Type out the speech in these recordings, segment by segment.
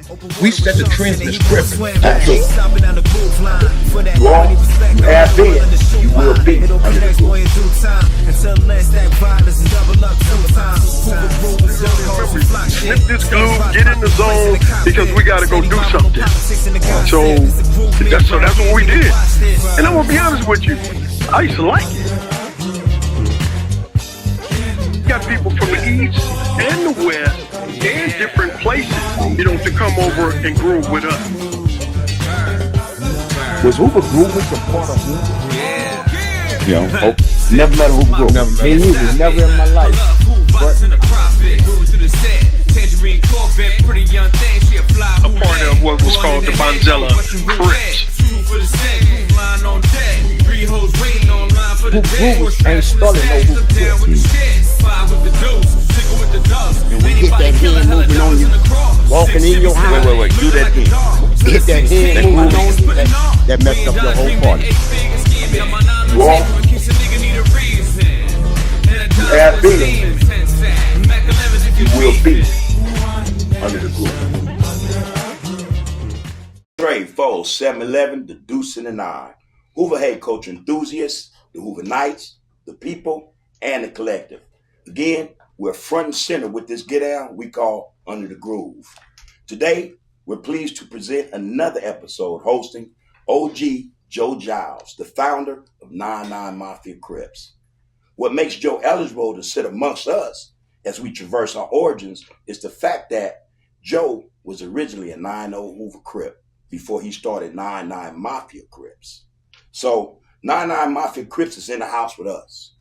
We set the trends in the script. You are, you have been, you will be under the groove. Snip this glue, get in the zone, because we got to go do something. So that's what we did. And I'm going to be honest with you, I used to like it. You got people from the east and the west and different places, to come over and groove with us. Was Hoover grooving some part of Hoover? Never met a Hoover groove. Me and you was never in my life. But a part of what was called the Bonzella Crips. Hoovers ain't starting no Hoover Crips. And we hit that hand moving on you, walking in your house. Wait, do that again. Hit that hand moving on you, that messed up your whole party. You are, you have been, you will be under the groove. 3-4-7-11, the Deuce and the 9. Hoover head culture enthusiasts, the Hoover Knights, the people, and the collective. Again, we're front and center with this get down we call Under the Groove. Today, we're pleased to present another episode hosting OG Joe Jiles, the founder of 99 Mafia Crips. What makes Joe eligible to sit amongst us as we traverse our origins is the fact that Joe was originally a 9-0 Hoover Crip before he started 99 Mafia Crips. So 99 Mafia Crips is in the house with us.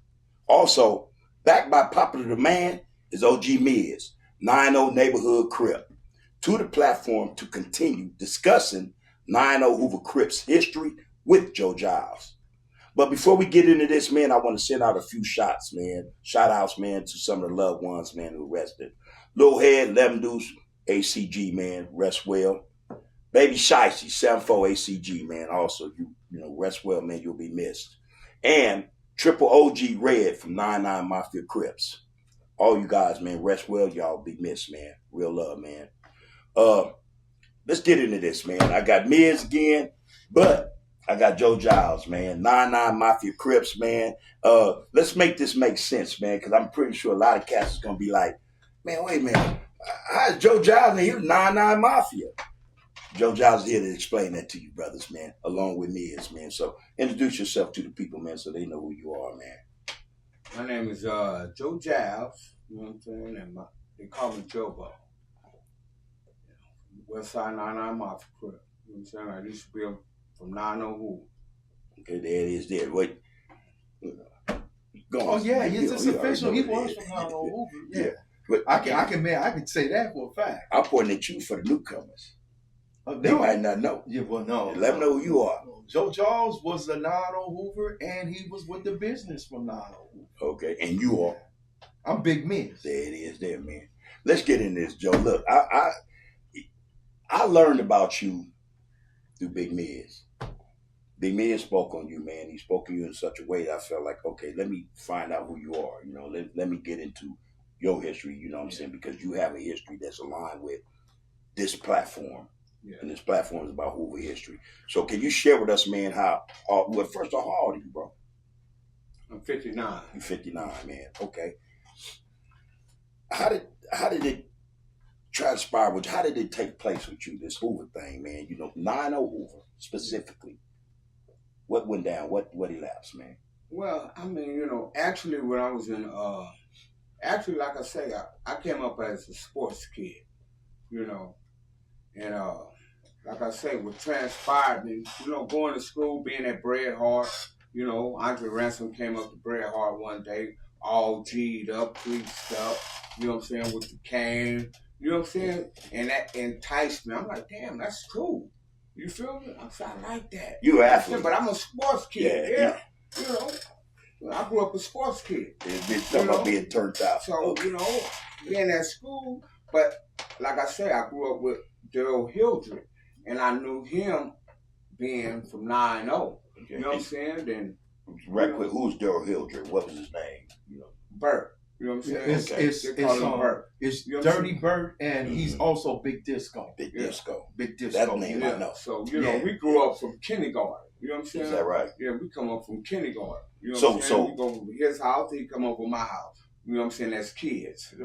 Also, backed by popular demand is OG Miz, 9-0 Neighborhood Crip, to the platform to continue discussing 9-0 Hoover Crips history with Joe Jiles. But before we get into this, man, I want to send out a few shots, man. Shout outs, man, to some of the loved ones, man, who rested. Lil Head, 11 Deuce, ACG, man, rest well. Baby Shicey, 7-4 ACG, man, also, you rest well, man, you'll be missed. And Triple OG Red from 99 Mafia Crips. All you guys, man, rest well. Y'all be missed, man. Real love, man. Let's get into this, man. I got Miz again, but I got Joe Jiles, man. 99 Mafia Crips, man. Let's make this make sense, man, because I'm pretty sure a lot of cats is going to be like, man, wait a minute. How's Joe Jiles and he was 99 Mafia? Joe Jiles is here to explain that to you, brothers, man, along with Miz, man. So introduce yourself to the people, man, so they know who you are, man. My name is Joe Jiles, you know what I'm saying? And they call me Jobo. Westside 99 Mafia Crip. You know what I'm saying? I used to be from 90 Hoover. Okay, there it is there. Wait. Go on. Oh, yeah, it's official. He was from 90 Hoover. Yeah. But I can say that for a fact. I'm pointing at you for the newcomers. They No. might not know. Yeah, well, no. Let them know who you are. Joe Jiles was the 90 Hoover, and he was with the business from 90 Hoover. Okay, and you are. I'm Big Miz. There it is there, man. Let's get into this, Joe. Look, I learned about you through Big Miz. Big Miz spoke on you, man. He spoke on you in such a way that I felt like, okay, let me find out who you are. Let me get into your history, you know what I'm saying? Because you have a history that's aligned with this platform. Yeah. And this platform is about Hoover history. So can you share with us, man, first of all, how old are you, bro? I'm 59. You're 59, man. Okay. How did it transpire with you? How did it take place with you, this Hoover thing, man? 9-0 Hoover, specifically. What went down? What elapsed, man? Well, I mean, actually when I was in, like I say, I came up as a sports kid, and like I say, what transpired me, going to school, being at Bret Hart, Andre Ransom came up to Bret Hart one day, all G'd up, tweaked up, you know what I'm saying, with the cane, you know what I'm saying? And that enticed me. I'm like, damn, that's cool. You feel me? I like that. You athlete. But I'm a sports kid, yeah. I grew up a sports kid. It's about being turned out. So, being at school, but like I said, I grew up with Daryl Hildred, and I knew him being from 9-0. Okay. You know what I'm saying? Then right quick, who's Daryl Hildred? What was his name? Bert. You know what I'm saying? It's Dirty Bird, and he's also Big Disco. Big Disco. Big Disco. That name I know. So, we grew up from kindergarten. You know what I'm saying? Is that right? Yeah, we come up from kindergarten. You know what I'm saying? We go to his house, he come up with my house. You know what I'm saying? As kids.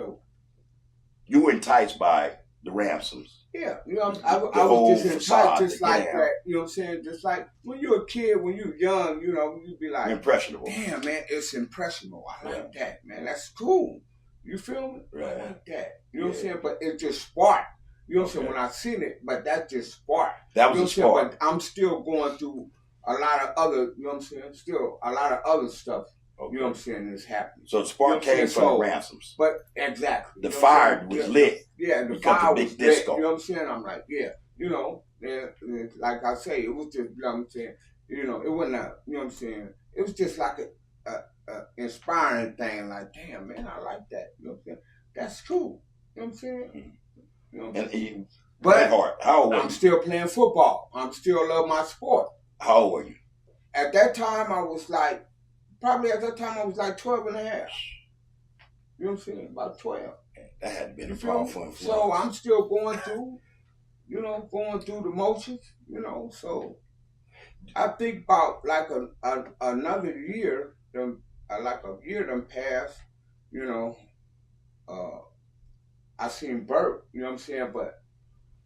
You were enticed by the Ransoms. Yeah, I was just enticed just like that. You know what I'm saying? Just like when you're a kid, when you're young, you'd be like, impressionable. Damn, man, it's impressionable. I like that, man. That's cool. You feel me? Right. I like that. You know what I'm saying? But it just sparked. You know what I'm saying? When I seen it, but that just sparked. That was a spark. But I'm still going through a lot of other, you know what I'm saying? Still a lot of other stuff. Okay. You know what I'm saying? Is happening. So the spark came from the Ransoms. But exactly. The fire was lit. Yeah, the fire was lit. You know what I'm saying? I'm like, like I say, it was just, you know what I'm saying? It wasn't you know what I'm saying? It was just like a inspiring thing. Like, damn, man, I like that. You know what I'm saying? That's cool. You know what I'm saying? You know what I'm saying? But how old were you? I'm still playing football. I'm still love my sport. How old were you? At that time, I was like, probably at that time, I was like 12 and a half. You know what I'm saying? About 12. That had to be a powerful influence. So I'm still going through, the motions, so I think about like another year, like a year done passed, I seen Bert, you know what I'm saying? But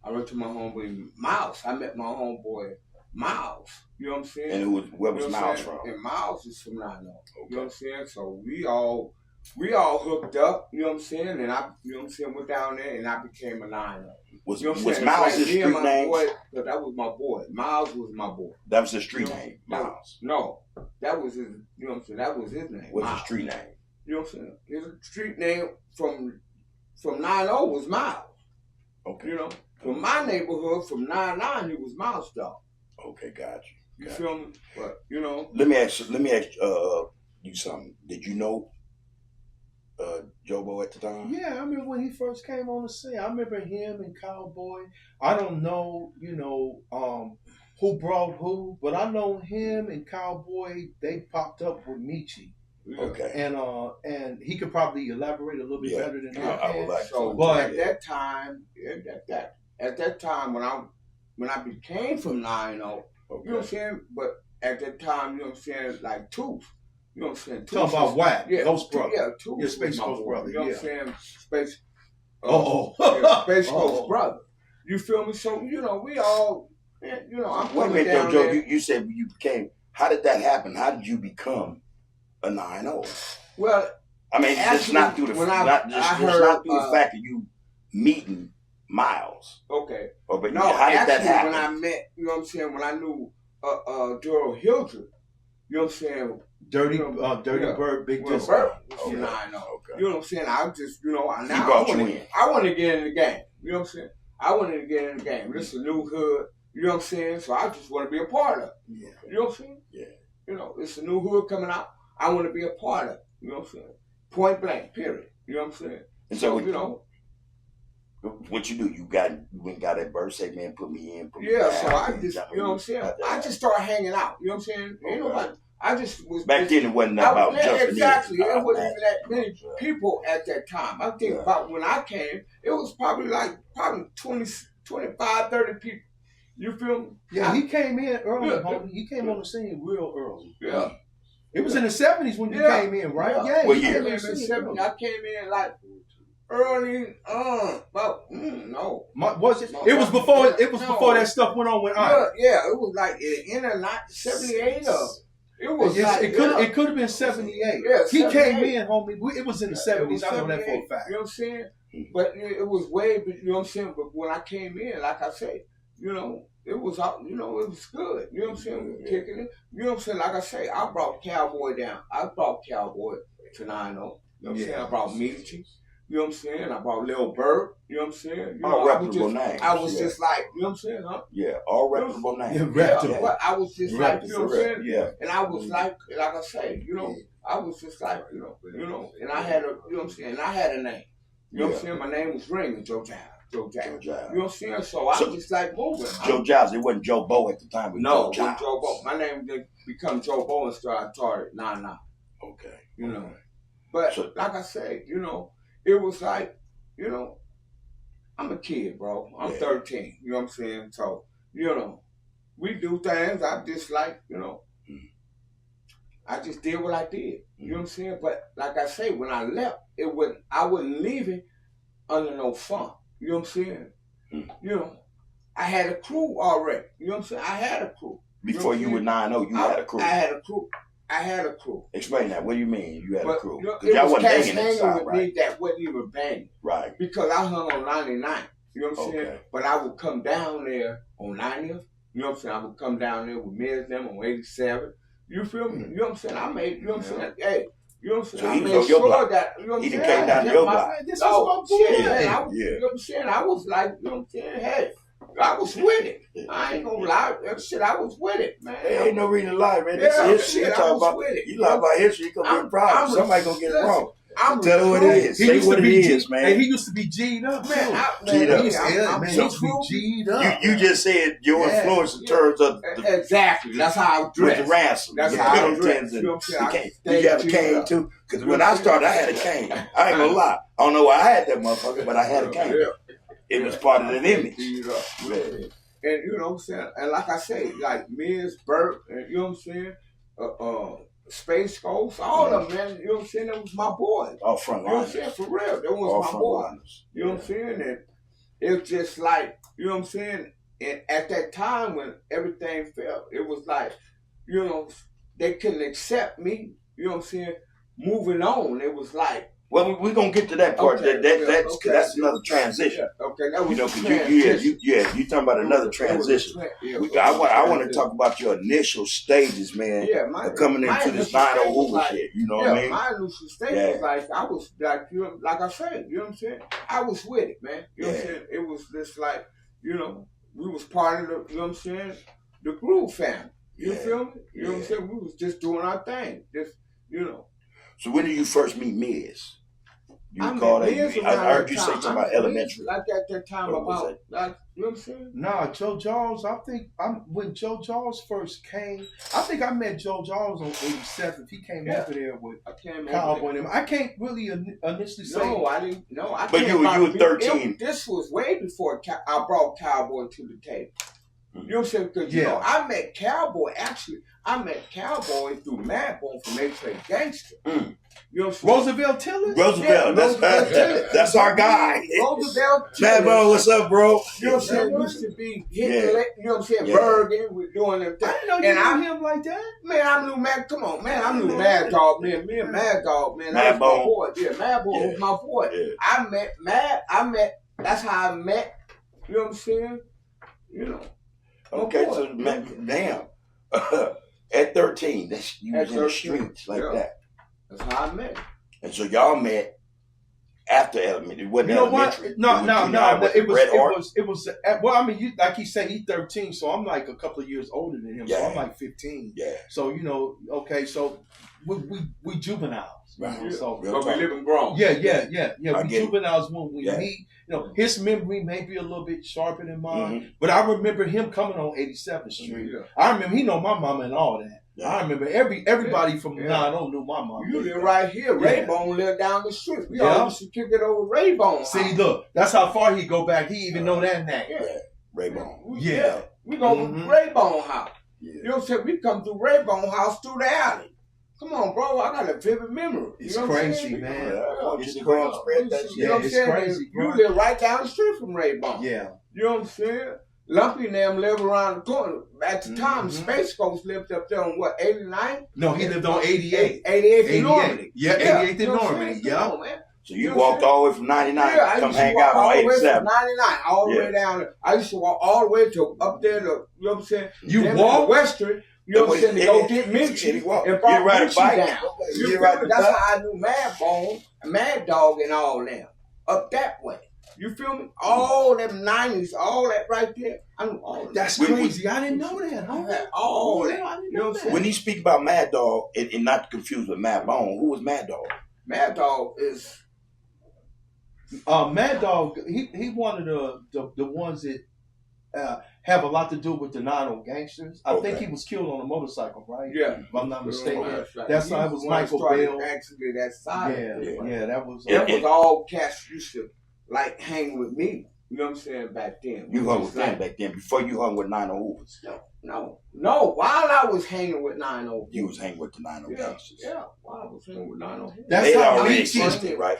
I went to my homeboy Miles. I met my homeboy Miles, you know what I'm saying? And where was Miles from? And Miles is from Nino, you know what I'm saying? So we all hooked up, you know what I'm saying? And I, you know what I'm saying, went down there and I became a Nino. Was Miles his street name? Boy, that was my boy. Miles was my boy. That was his street name, Miles? No, that was his, you know what I'm saying? That was his name. What's his street name? You know what I'm saying? His street name from 9-0 was Miles. Okay. From my neighborhood, from 9-9, he was Miles dog. Okay, got you. You feel me? But let me ask you something. Did you know Jobo at the time? Yeah, I remember when he first came on the scene. I remember him and Cowboy. I don't know, who brought who, but I know him and Cowboy. They popped up with Michi. Yeah. Okay. And he could probably elaborate a little bit better than I can. But at that time when I became from 9-0, you know what I'm saying? But at that time, you know what I'm saying, like Tooth. You know what I'm saying? Talking about Wack, Ghost Brother. Yeah, Tooth. Your Space Ghost Brother. You know what I'm saying? Space Space Ghost Brother. You feel me? So, we all, I'm Wait a minute, though, Joe. You said you became, how did that happen? How did you become a 9-0? Well, I mean, actually, it's not through the fact that you meeting Miles. Okay. But how did that happen? When I met, you know what I'm saying, when I knew Daryl Hildred, you know what I'm saying? Dirty Bird, Big Disco. Bird, okay. 9-0. Okay. You know what I'm saying? I just, I want to get in the game. You know what I'm saying? I wanted to get in the game. This is a new hood. You know what I'm saying? So I just want to be a part of it. Yeah. You know what I'm saying? Yeah. It's a new hood coming out. I want to be a part of it. You know what I'm saying? Point blank, period. You know what I'm saying? And so what you do? You went and got that bird segment, put me in. So I just, you know what I'm saying? I just started hanging out. You know what I'm saying? Ain't nobody. I just was. Back then, it wasn't about jumping exactly. It wasn't even that many people at that time. I think about when I came, it was probably 20, 25, 30 people. You feel me? Yeah, he came in early, homie. He came on the scene real early. Yeah. It was in the 70s when you came in, right? Yeah. Well, he came in the 70s. I came in like early, no. Was it? It was before. It was before that stuff went on with I. Yeah, it was like in the 78 or. It was it could have been 78. Yeah, he came in, homie. It was in the 70s. I know that for a fact. You know what I'm saying? But it was way, you know what I'm saying? But when I came in, like I say, it was out, it was good. You know what I'm saying? We were kicking it. You know what I'm saying? Like I say, I brought Cowboy down. I brought Cowboy to 9-0. You know what I'm saying? I brought Michi. You know what I'm saying? I brought Lil Bird. You know what I'm saying? All reputable names. I was just like, you know what I'm saying, huh? Yeah, all reputable names. But I was just like, you know what I'm saying? Yeah. And I was like I say, I was just like, and I had you know what I'm saying? And I had a name. You know what I'm saying? My name was Ring, Joe Jiles. You know what I'm saying? So I was just like moving. Joe Jiles, it wasn't Joe Bo at the time. No, it wasn't Joe Bo. My name did become Joe Bo and started 9-9. Okay. But like I said, it was like, I'm a kid, bro. I'm 13. You know what I'm saying? So, we do things. I just like, I just did what I did. You know what I'm saying? But like I say, when I left, I wasn't leaving under no funk. You know what I'm saying? I had a crew already. You know what I'm saying? I had a crew. Before you were 9-0, you had a crew. I had a crew. Explain that. What do you mean you had a crew? It y'all was wasn't cats banging hanging inside, with me that wasn't even banging. Right. Because I hung on 99. You know what I'm saying? Okay. But I would come down there on 90th. You know what I'm saying? I would come down there with me and them on 87. You feel me? You know what I'm saying? I made, you know what I'm saying? Hey, you know what I'm saying? So I he made sure that, you know what I'm he saying? He came down to your block. This is my boy. You know what I'm saying? I was like, you know what I'm saying? Hey, I was with it. I ain't gonna lie. That shit, I was with it, man. There ain't no reason to lie, man. This history. You talk about it. You lie about history, you gonna be a problem. Somebody gonna get it wrong. Tell her what it is. Say what it is, man. And he used to be G'd up, man. He used to be G'd up. You just said your influence in terms of exactly. That's how I dressed. With the ransom. That's how I dressed. You know what I'm saying? Did you have a cane too? Because when I started, I had a cane. I ain't gonna lie. I don't know why I had that motherfucker, but I had a cane. It was part of that image. And you know what I'm saying? And like I say, like Ms. Burt, and you know what I'm saying? Space Ghost, all of them, man, you know what I'm saying? That was my boys. All front lines. You know what I'm saying? For real. That was my boys. You know what I'm saying? And it's just like, you know what I'm saying? And at that time when everything fell, it was like, they couldn't accept me, you know what I'm saying? Moving on. It was like, well, we're gonna get to that part. Okay, that's another transition. Okay, that was you talking about another transition. I want to talk about your initial stages, man. Yeah, coming into this 9-0 Hoover shit. You know what I mean? My initial stage was like I was like I said, you know what I'm saying? I was with it, man. You know what I'm saying? It was just like, we was part of the, you know what I'm saying, the Groove family. You feel me? You know what I'm saying? We was just doing our thing. Just, So when did you first meet Miz? I heard you say something about elementary. Like at that time about, like, you know what I'm saying? Nah, Joe Jiles, when Joe Jiles first came, I think I met Joe Jiles on 87th. He came over there with Cowboy and Mad. I can't really initially say. No, I didn't. No, I but you were 13. This was way before I brought Cowboy to the table. You know what I'm saying? Because, I met Cowboy, through Mad Bone from H.A. Gangster. You know what I'm saying? Roosevelt Tiller? Roosevelt, that's our guy. Roosevelt Tiller. Mad Bone, what's up, bro? You know what I'm saying? Used to be hitting, you know what I'm saying, Bergen, we're doing them things. I didn't know you knew him like that. Man, I knew Mad, come on, man, I knew Mad Dog, man, me and Mad Dog, man, Mad that was my boy. Yeah, Mad Bone was my boy. Yeah. That's how I met, you know what I'm saying? Okay, so damn. At 13, you was in the streets like that. That's how I met. And so y'all met after elementary. It wasn't elementary. No. It was. Well, I mean, like he said, he's 13, so I'm like a couple of years older than him. So I'm like 15. Yeah. So okay, so we juveniles. Right. So we live and grown. Yeah. We juveniles when we meet. His memory may be a little bit sharper than mine, but I remember him coming on 87th Street. Yeah. I remember he know my mama and all that. Yeah. I remember everybody from 9-0 knew my mama. You live right here. Raybone lived down the street. We all used to kick it over Raybone. See, look, that's how far he go back. He even know that name. Yeah. Raybone. We go to Raybone house. Yeah. You know what I'm saying? We come through Raybone house through the alley. Come on, bro. I got a vivid memory. It's crazy, man. It's crazy. You live right down the street from Raybone. Yeah. You know what I'm saying? Lumpy and them live around the corner. At the time, Space Ghost lived up there on what, 89? No, he lived on 88. 88th in Normandy. Yeah, 88th in Normandy. Yeah. So you walked all the way from 99 to come hang out on 87. 99, all the way down there. I used to walk all the way to up there to, you know what I'm saying? You walk? Western. You know what I'm saying? To go get Mitchie and brought Mitchie down. That's how I knew Mad Bone, Mad Dog, and all them. Up that way. You feel me? All them 90s, all that right there. I knew all that. That's crazy. I didn't know that. All that. You know what I'm saying? When he speak about Mad Dog, and not confused with Mad Bone, who was Mad Dog? Mad Dog is... Mad Dog, he one of the ones that have a lot to do with the 9-0 gangsters. I think Okay. he was killed on a motorcycle, right? Yeah. If I'm not mistaken. Right. That's He how it was Michael Bell. Actually, that side. Yeah, that was. That was all cats used to like hang with me. You know what I'm saying? Back then. You hung with them back then before you hung with 9-0 Hoovers. No. While I was hanging with 9-0, You was hanging with the 9-0 gangsters. Yeah. While I was hanging with 9-0. That's They how already Michi. existed, right?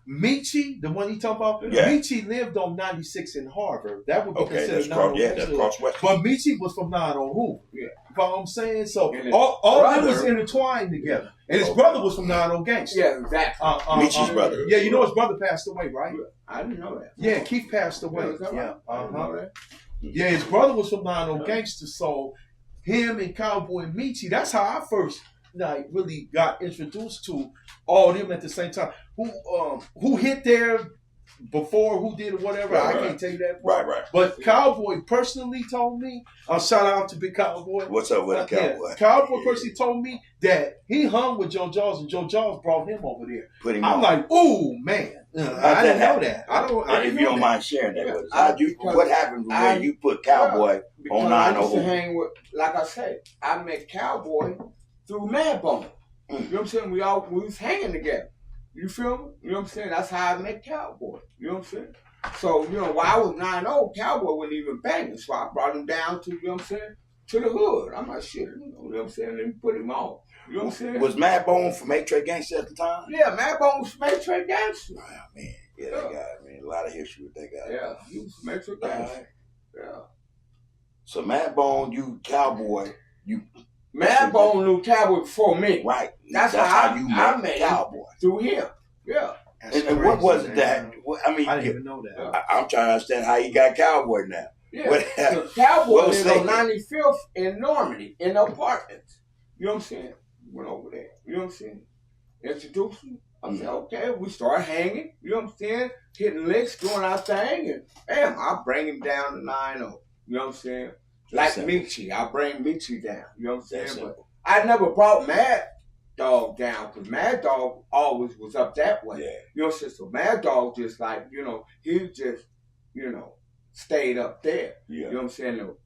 Michi, the one he talking about. Yeah. Michi lived on 96 in Harvard. That would be Okay, considered that's 9-0 that's gangster. cross west. But Michi was from 9-0 Hoover. Yeah. You know what I'm saying? So And his all of them brother- was intertwined together. And his brother was from 9-0 gangster. Yeah, exactly. Michi's brother. Yeah, you know his brother passed away, right? I didn't know that. Yeah, Keith passed away. Yeah, is that right? I didn't know that. Yeah, his brother was from 9-0 gangster, so him and Cowboy and Michi, that's how I first really got introduced to all of them at the same time. Who hit there before, who did or whatever, Right, I can't tell you that. Right. But Cowboy personally told me, shout out to Big Cowboy. What's up with the Cowboy? Cowboy personally told me that he hung with Joe Jaws and Joe Jaws brought him over there. Put him I'm on. like, ooh, man. I didn't know that. I If didn't you know don't that. mind sharing that with us. What happened when you put Cowboy Because on I 9-0 used to Hoover? hang with, like I said, I met Cowboy through Mad Bone. You know what I'm saying? We was hanging together. You feel me? You know what I'm saying? That's how I met Cowboy. You know what I'm saying? So, while I was 9-0, Cowboy wasn't even banging. So I brought him down to, you know what I'm saying, to the hood. I'm like, shit, you know what I'm saying? Let me put him on. You know what I'm saying? Was Mad Bone from 8-Track Gangster at the time? Yeah, Mad Bone was from Trade Gangster. Oh, man. Yeah, that guy, man. A lot of history with that guy. Yeah, he was from Trade Gangster. Yeah. So Mad Bone, you Cowboy, Mad Bone knew Cowboy before me. right. That's how you I met met Cowboy. Through him. Yeah. And what was it that, I mean, I didn't even know that. I'm trying to understand how you got Cowboy now. Yeah. What- So Cowboy what was lived on that? 95th in Normandy in apartments. You know what I'm saying? Went over there. You know what I'm saying? Introduced me. I said, okay, we started hanging. You know what I'm saying? Hitting licks, doing our thing, and bam, I bring him down to 9-0. You know what I'm saying? Like simple. Michi, I bring Michi down. You know what I'm saying? That's But simple. I never brought Mad Dog down because Mad Dog always was up that way. Yeah. You know what I'm saying? So Mad Dog just like, he just, stayed up there. Yeah. You know what I'm saying? You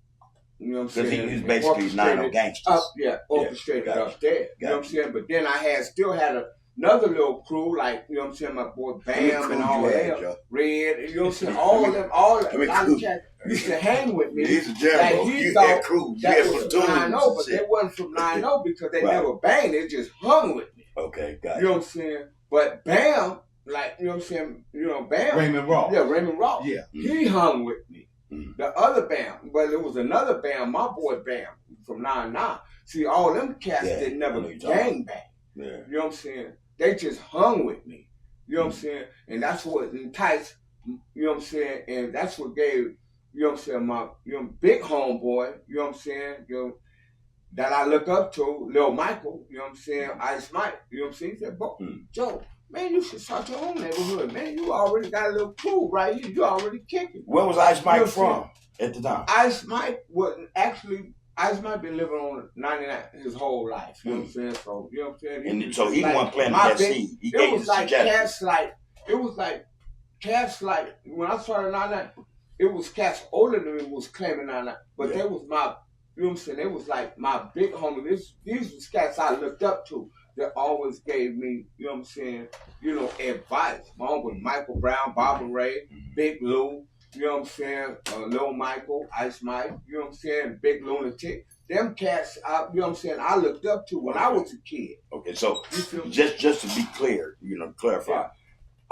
know what I'm Because saying? he was basically 9-0 Gangsters. Up, orchestrated gotcha. up there. You know what I'm saying? But then I still had another little crew, like, you know what I'm saying, my boy Bam and all that. Red, you know what I'm saying? All of them, all of them cats used to hang with me. He's a general. Like, You had crew. You that had was platoons. 9-0, but they wasn't from 9-0 because they Right. never banged. They just hung with me. Okay, got You know what I'm saying? But Bam, like, you know what I'm saying? Bam. Raymond Ross. Yeah, Raymond Ross. Yeah. He hung with me. Mm. The other Bam, but it was another Bam, my boy Bam from 9-9. See, all them cats that I never know you're talking gang bang. Yeah. You know what I'm saying? They just hung with me. You know what I'm saying? And that's what enticed, you know what I'm saying? And that's what gave, you know what I'm saying, my big homeboy, you know what I'm saying? That I look up to, Lil Michael, you know what I'm saying? Ice Mike, you know what I'm saying? He said, Joe, man, you should start your own neighborhood, man. You already got a little crew right here. You already kicking. Where was Ice Mike You know from at the time? Ice Mike been living on 99 his whole life. You know what I'm saying? So, you know what I'm saying? And so he the one planting my that big- seed. He It gave was you like suggestions. cats like, when I started 99, it was cats older than me was claiming 99. But they was my, you know what I'm saying? They was like my big homie. These was cats I looked up to that always gave me, you know what I'm saying, advice. My uncle Michael Brown, Barbara Ray, Big Lou, you know what I'm saying, Lil Michael, Ice Mike, you know what I'm saying, Big Lunatic. Them cats, you know what I'm saying, I looked up to when I was a kid. Okay, so You feel me? just to be clear, clarify. Yeah.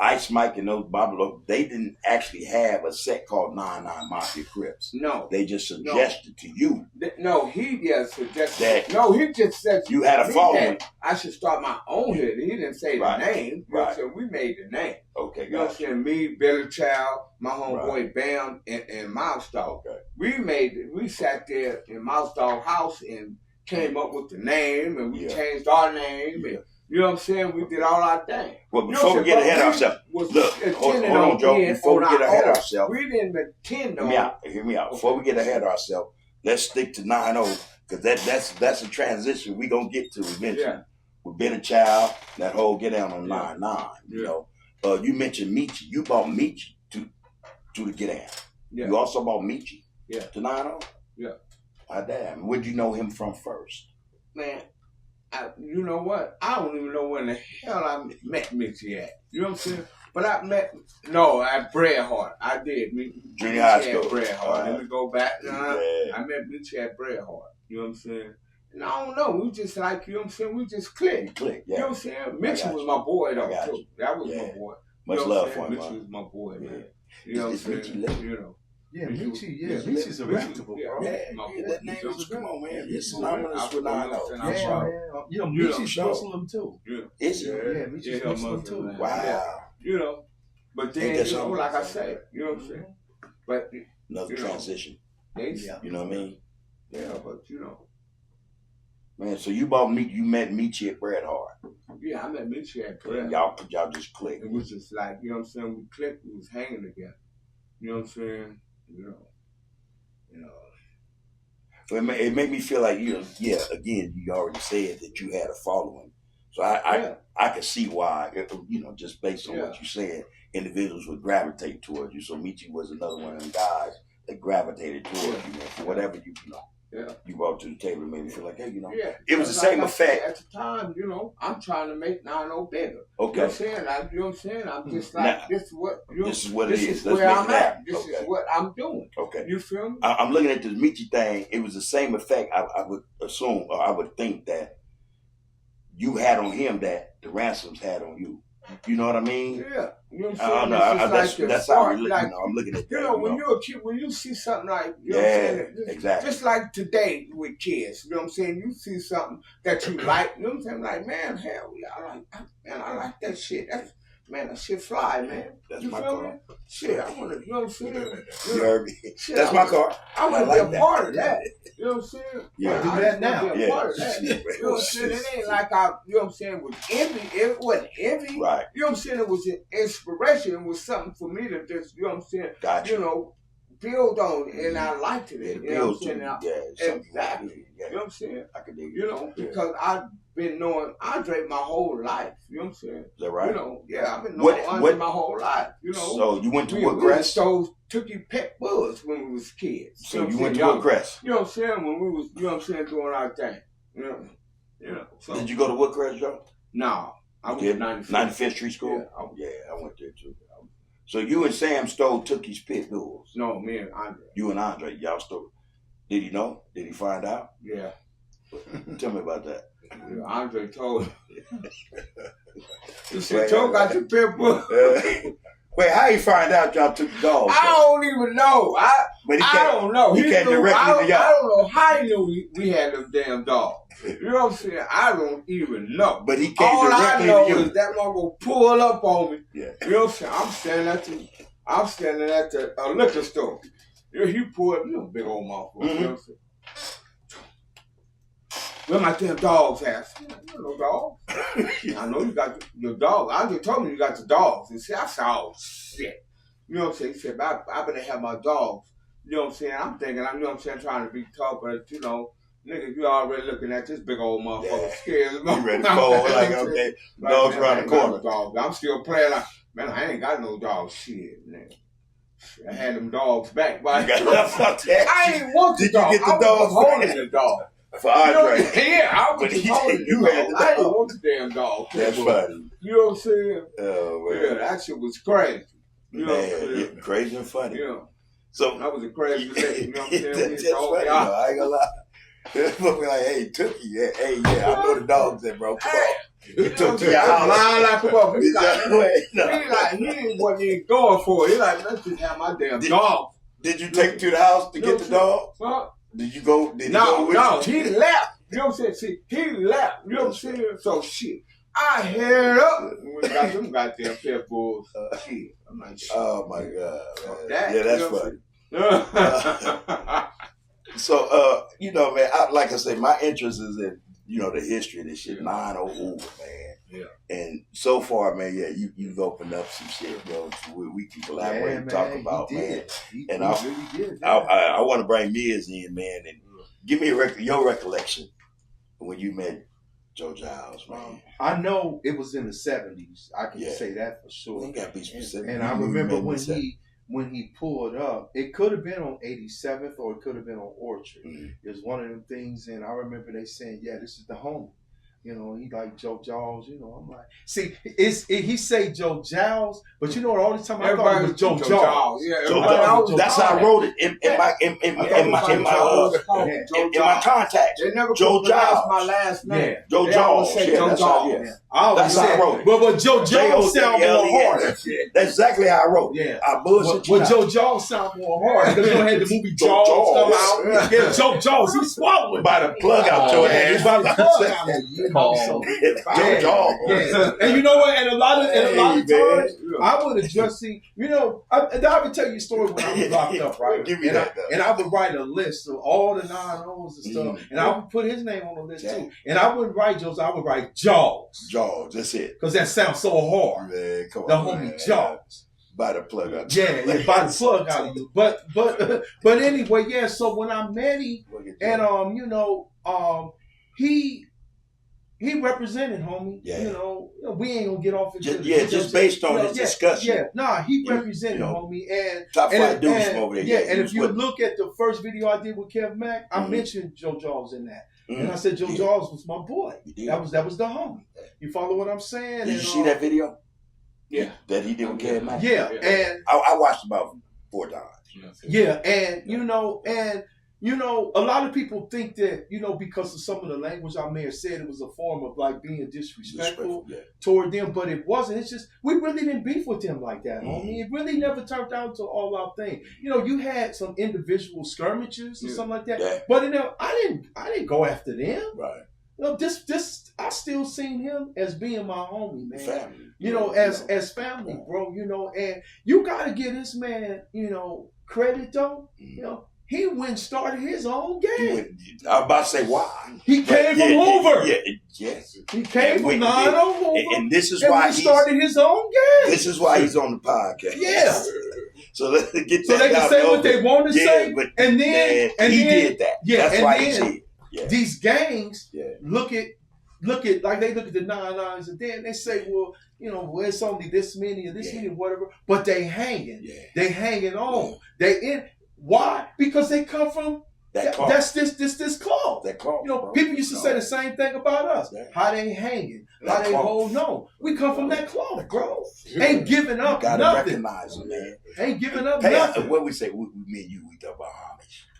Ice Mike and those Babylon, they didn't actually have a set called 9-9 Mafia Crips. No. They just suggested to you No, he just suggested. That No, he just said you had a me following. that I should start my own hood. He didn't say Right. the name. You know what I'm Right. saying? We made the name. Okay, You know what I'm gotcha. saying? Me, Billy Child, my homeboy Bam, and Mouse Dog. Okay. We sat there in Mouse Dog house and came up with the name, and we Yeah. changed our name. Yeah. And, you know what I'm saying? We did all our thing. Well, You know before what we I'm get saying? ahead of But we ourselves, was look, hold intending on, Joe. being Before we on get our ahead of own. ourselves, We didn't intend on. hear me out. Before we get ahead of ourselves, let's stick to 9-0 because that's a transition we gonna get to eventually. Yeah. With Been a Child, that whole get down on 9-9. Yeah. You mentioned Michi. You bought Michi to the get down. Yeah. You also bought Michi? Yeah. To 9-0? Yeah. Ah, damn. Where'd you know him from first? Man, you know what? I don't even know when the hell I met Michi at. You know what I'm saying? But I met, no, at Bret Hart. I did. Junior high school. At Bret Hart. Let me go back. Yeah. I met Michi at Bret Hart. You know what I'm saying? And I don't know. We just like, you know what I'm saying? We just clicked. Click, yeah. You know what I'm saying? Michi was my boy, though, too. You. That was my boy. Much love for him, Michi was my boy, man. Yeah. You know what I'm Is saying? Michi lit? You know. Yeah, Michi's a reputable, bro. Yeah, that name is, come on, man. It's synonymous with 9-0. Yeah, man. You know, Michi's Muslim, too. Yeah. Is he? Yeah, Michi's Muslim, too. Wow. Yeah. You know. But then, you know, like I said, you know what I'm saying? But another transition. Yeah. You know what I mean? Yeah, but you know. Man, so you met Michi at Bret Hart. Yeah, I met Michi at Bret. Y'all just clicked. It was just like, you know what I'm saying, we clicked, we was hanging together. You know what I'm saying? You know. So it made me feel like, again, you already said that you had a following. So I could see why, just based on what you said, individuals would gravitate towards you. So Michi was another one of them guys that gravitated towards you, man, for whatever you brought to the table. It made me feel like, hey, it was the same effect. At the time, I'm trying to make 9-0 bigger. Okay. You know what I'm saying? You know what I'm saying? I'm just like, this is what it is. This is where I'm at. This is what I'm doing. Okay. You feel me? I'm looking at this Michi thing. It was the same effect, I would assume, or I would think that you had on him that the Ransoms had on you. You know what I mean? Yeah. You know what I I'm don't saying? know. That's how I'm looking at that. When you're a kid, when you see something like, you know what I'm saying? Exactly. Just like today with kids, you know what I'm saying? You see something that you like, you know what I'm saying? Like, man, hell yeah, I like that shit. That shit fly, man. That's you my feel car. me? Shit, I want to, you know what I'm saying? You heard me. That's my car. I want to be a part of that. You know what I'm saying? Yeah, do that now. Be a part of that. You know what I'm saying? It ain't like you know what I'm saying, with envy. It wasn't envy. Right. You know what I'm saying? It was an inspiration. It was something for me to just, you know what I'm saying? Gotcha. You know, build on it, and I liked it. You know what I'm saying? Exactly. You know what I'm saying? I can dig it. You know, because I've been knowing Andre my whole life. You know what I'm saying? Is that right? You know, I've been knowing Andre my whole life. You know. So you went to Woodcrest? Woodcrest? We stole Tookie Pet Bullets when we was kids. So you went to Woodcrest? You know what I'm saying? When we was, you know what I'm saying, doing our thing. You know. So, did you go to Woodcrest, Joe? No. I went to 95th Street School? Yeah, I went there too. So you and Sam stole Tookie's Pit Bulls? No, me and Andre. You and Andre, y'all stole. Did he know? Did he find out? Yeah. Tell me about that. Yeah, Andre told him. He said, Joe got your pit bull. Wait, how you find out y'all took the dogs? I don't even know. I don't know. He came directly to y'all. I don't know how he knew we had them damn dogs. You know what I'm saying? I don't even know. But he came all directly to you. All I know is that motherfucker pull up on me. Yeah. You know what I'm saying? I'm standing at the liquor store. He pulled up, big old motherfucker. Mm-hmm. You know what I'm saying? Where my damn dogs at? You know, dogs. I know you got your dog. I just told me you got the dogs. And see, I said, oh, shit. You know what I'm saying? He said, I better have my dogs. You know what I'm saying? I'm thinking, you know what I'm saying, trying to be tough, but, nigga, you already looking at this big old motherfucker scared. You ready to fold, like, okay, dogs around the corner. Dog. I'm still playing like, man, I ain't got no dog. Shit, man. I had them dogs back. But I ain't want the dog. Did you get the dog? I was holding the dog. For Andre. I was holding the dog. I didn't want the damn dog. That's funny. You know what I'm saying? Oh, man. Yeah, that shit was crazy. You know what I'm saying? Crazy and funny. Yeah. So that was a crazy day. You know what I'm saying? That's funny, I ain't gonna lie. But we're like, hey, Tookie, I know the dogs there, bro. Come on. You took to your house. Line like him up. He wasn't even going for it. He like, let's just have my damn dog. Did you take him to the house to get the dog? Huh? Did you go? No, he left. You know what I'm saying? See, he left. You know what I'm saying? So shit. I heard up when we got them goddamn pit bulls. Shit. I'm like, shit. Oh my God. Yeah, that's funny. So, man, like I say, my interest is in, the history of this shit. 9-0 Hoover, man. Yeah. And so far, man, you've opened up some shit, bro. We can collaborate and talk about, man. And I want to bring Miz in, man, and give me your recollection when you met Joe Jiles, man. I know it was in the 70s. I can say that for sure. You got to be specific. And I remember when when he pulled up. It could have been on 87th or it could have been on Orchard. It was one of them things, and I remember they saying, "Yeah, this is the homie." You know, he like Joe Giles. You know, I'm like, see, he say Joe Giles, but you know what? All the time I thought it was Joe Giles. Yeah, that's how I wrote it in my contacts. They never Joe Giles, my last name. Yeah. Joe Giles. Joe Giles. That's how I wrote it. But Joe Giles sound more hard. That's exactly how I wrote it. Yeah. I bullshit. But Joe Giles sound more hard because you know had the movie Jaws come out. Yeah, Joe Giles, he swallowed by the plug out your ass. By the plug out. And you know what? And a lot of times, I would have just seen. You know, I would tell you a story when I was locked up, right? Give me that. And I would write a list of all the 9-0s and stuff, and I would put his name on the list too. And I wouldn't write Joe's. I would write Jaws. Jaws, that's it. Because that sounds so hard. Man, come on, the homie Jaws. By the plug out. Yeah, by the plug out of you. But anyway, yeah. So when I met him, and you know, he represented, homie. Yeah. You know, we ain't gonna get off it. Just based on his discussion. Yeah, nah, he represented, homie. And top 5 dudes from over there. Yeah, and if you look at the first video I did with Kev Mack, I mentioned Joe Giles in that. And I said Joe Giles was my boy. That was the homie. You follow what I'm saying? Did you see that video? Yeah. That he did with Kev Mack? Yeah. And I watched about 4 times. Yeah, and you know, a lot of people think that, you know, because of some of the language I may have said, it was a form of like being disrespectful toward them, but it wasn't. It's just, we really didn't beef with them like that, homie. It really never turned out to all our thing. You know, you had some individual skirmishes or something like that, but you know, I didn't go after them. Right. You know, this I still seen him as being my homie, man. Family. You know, as family, bro. You know, and you gotta give this man, you know, credit though. You know. He went and started his own game. I was about to say why. He came from Hoover. Yes. He came from 9-0 Hoover. And this is why he started his own game. This is why he's on the podcast. Yeah. So let's get that. So they can say what they want to say. But and then he did that. Yeah. That's why he did. Yeah. These gangs look at like they look at the 9-9s and then they say, well, you know, well, it's only this many or this many, whatever. But they hanging. Yeah. They hanging on. They in. Why? Because they come from this cloth. That cloth. You know, people used to say the same thing about us. Yeah. How they hanging, how they hold on. We come from that cloth, bro. Ain't giving up nothing. Gotta recognize it, man. Ain't giving up nothing. What we say, me and you, we talk about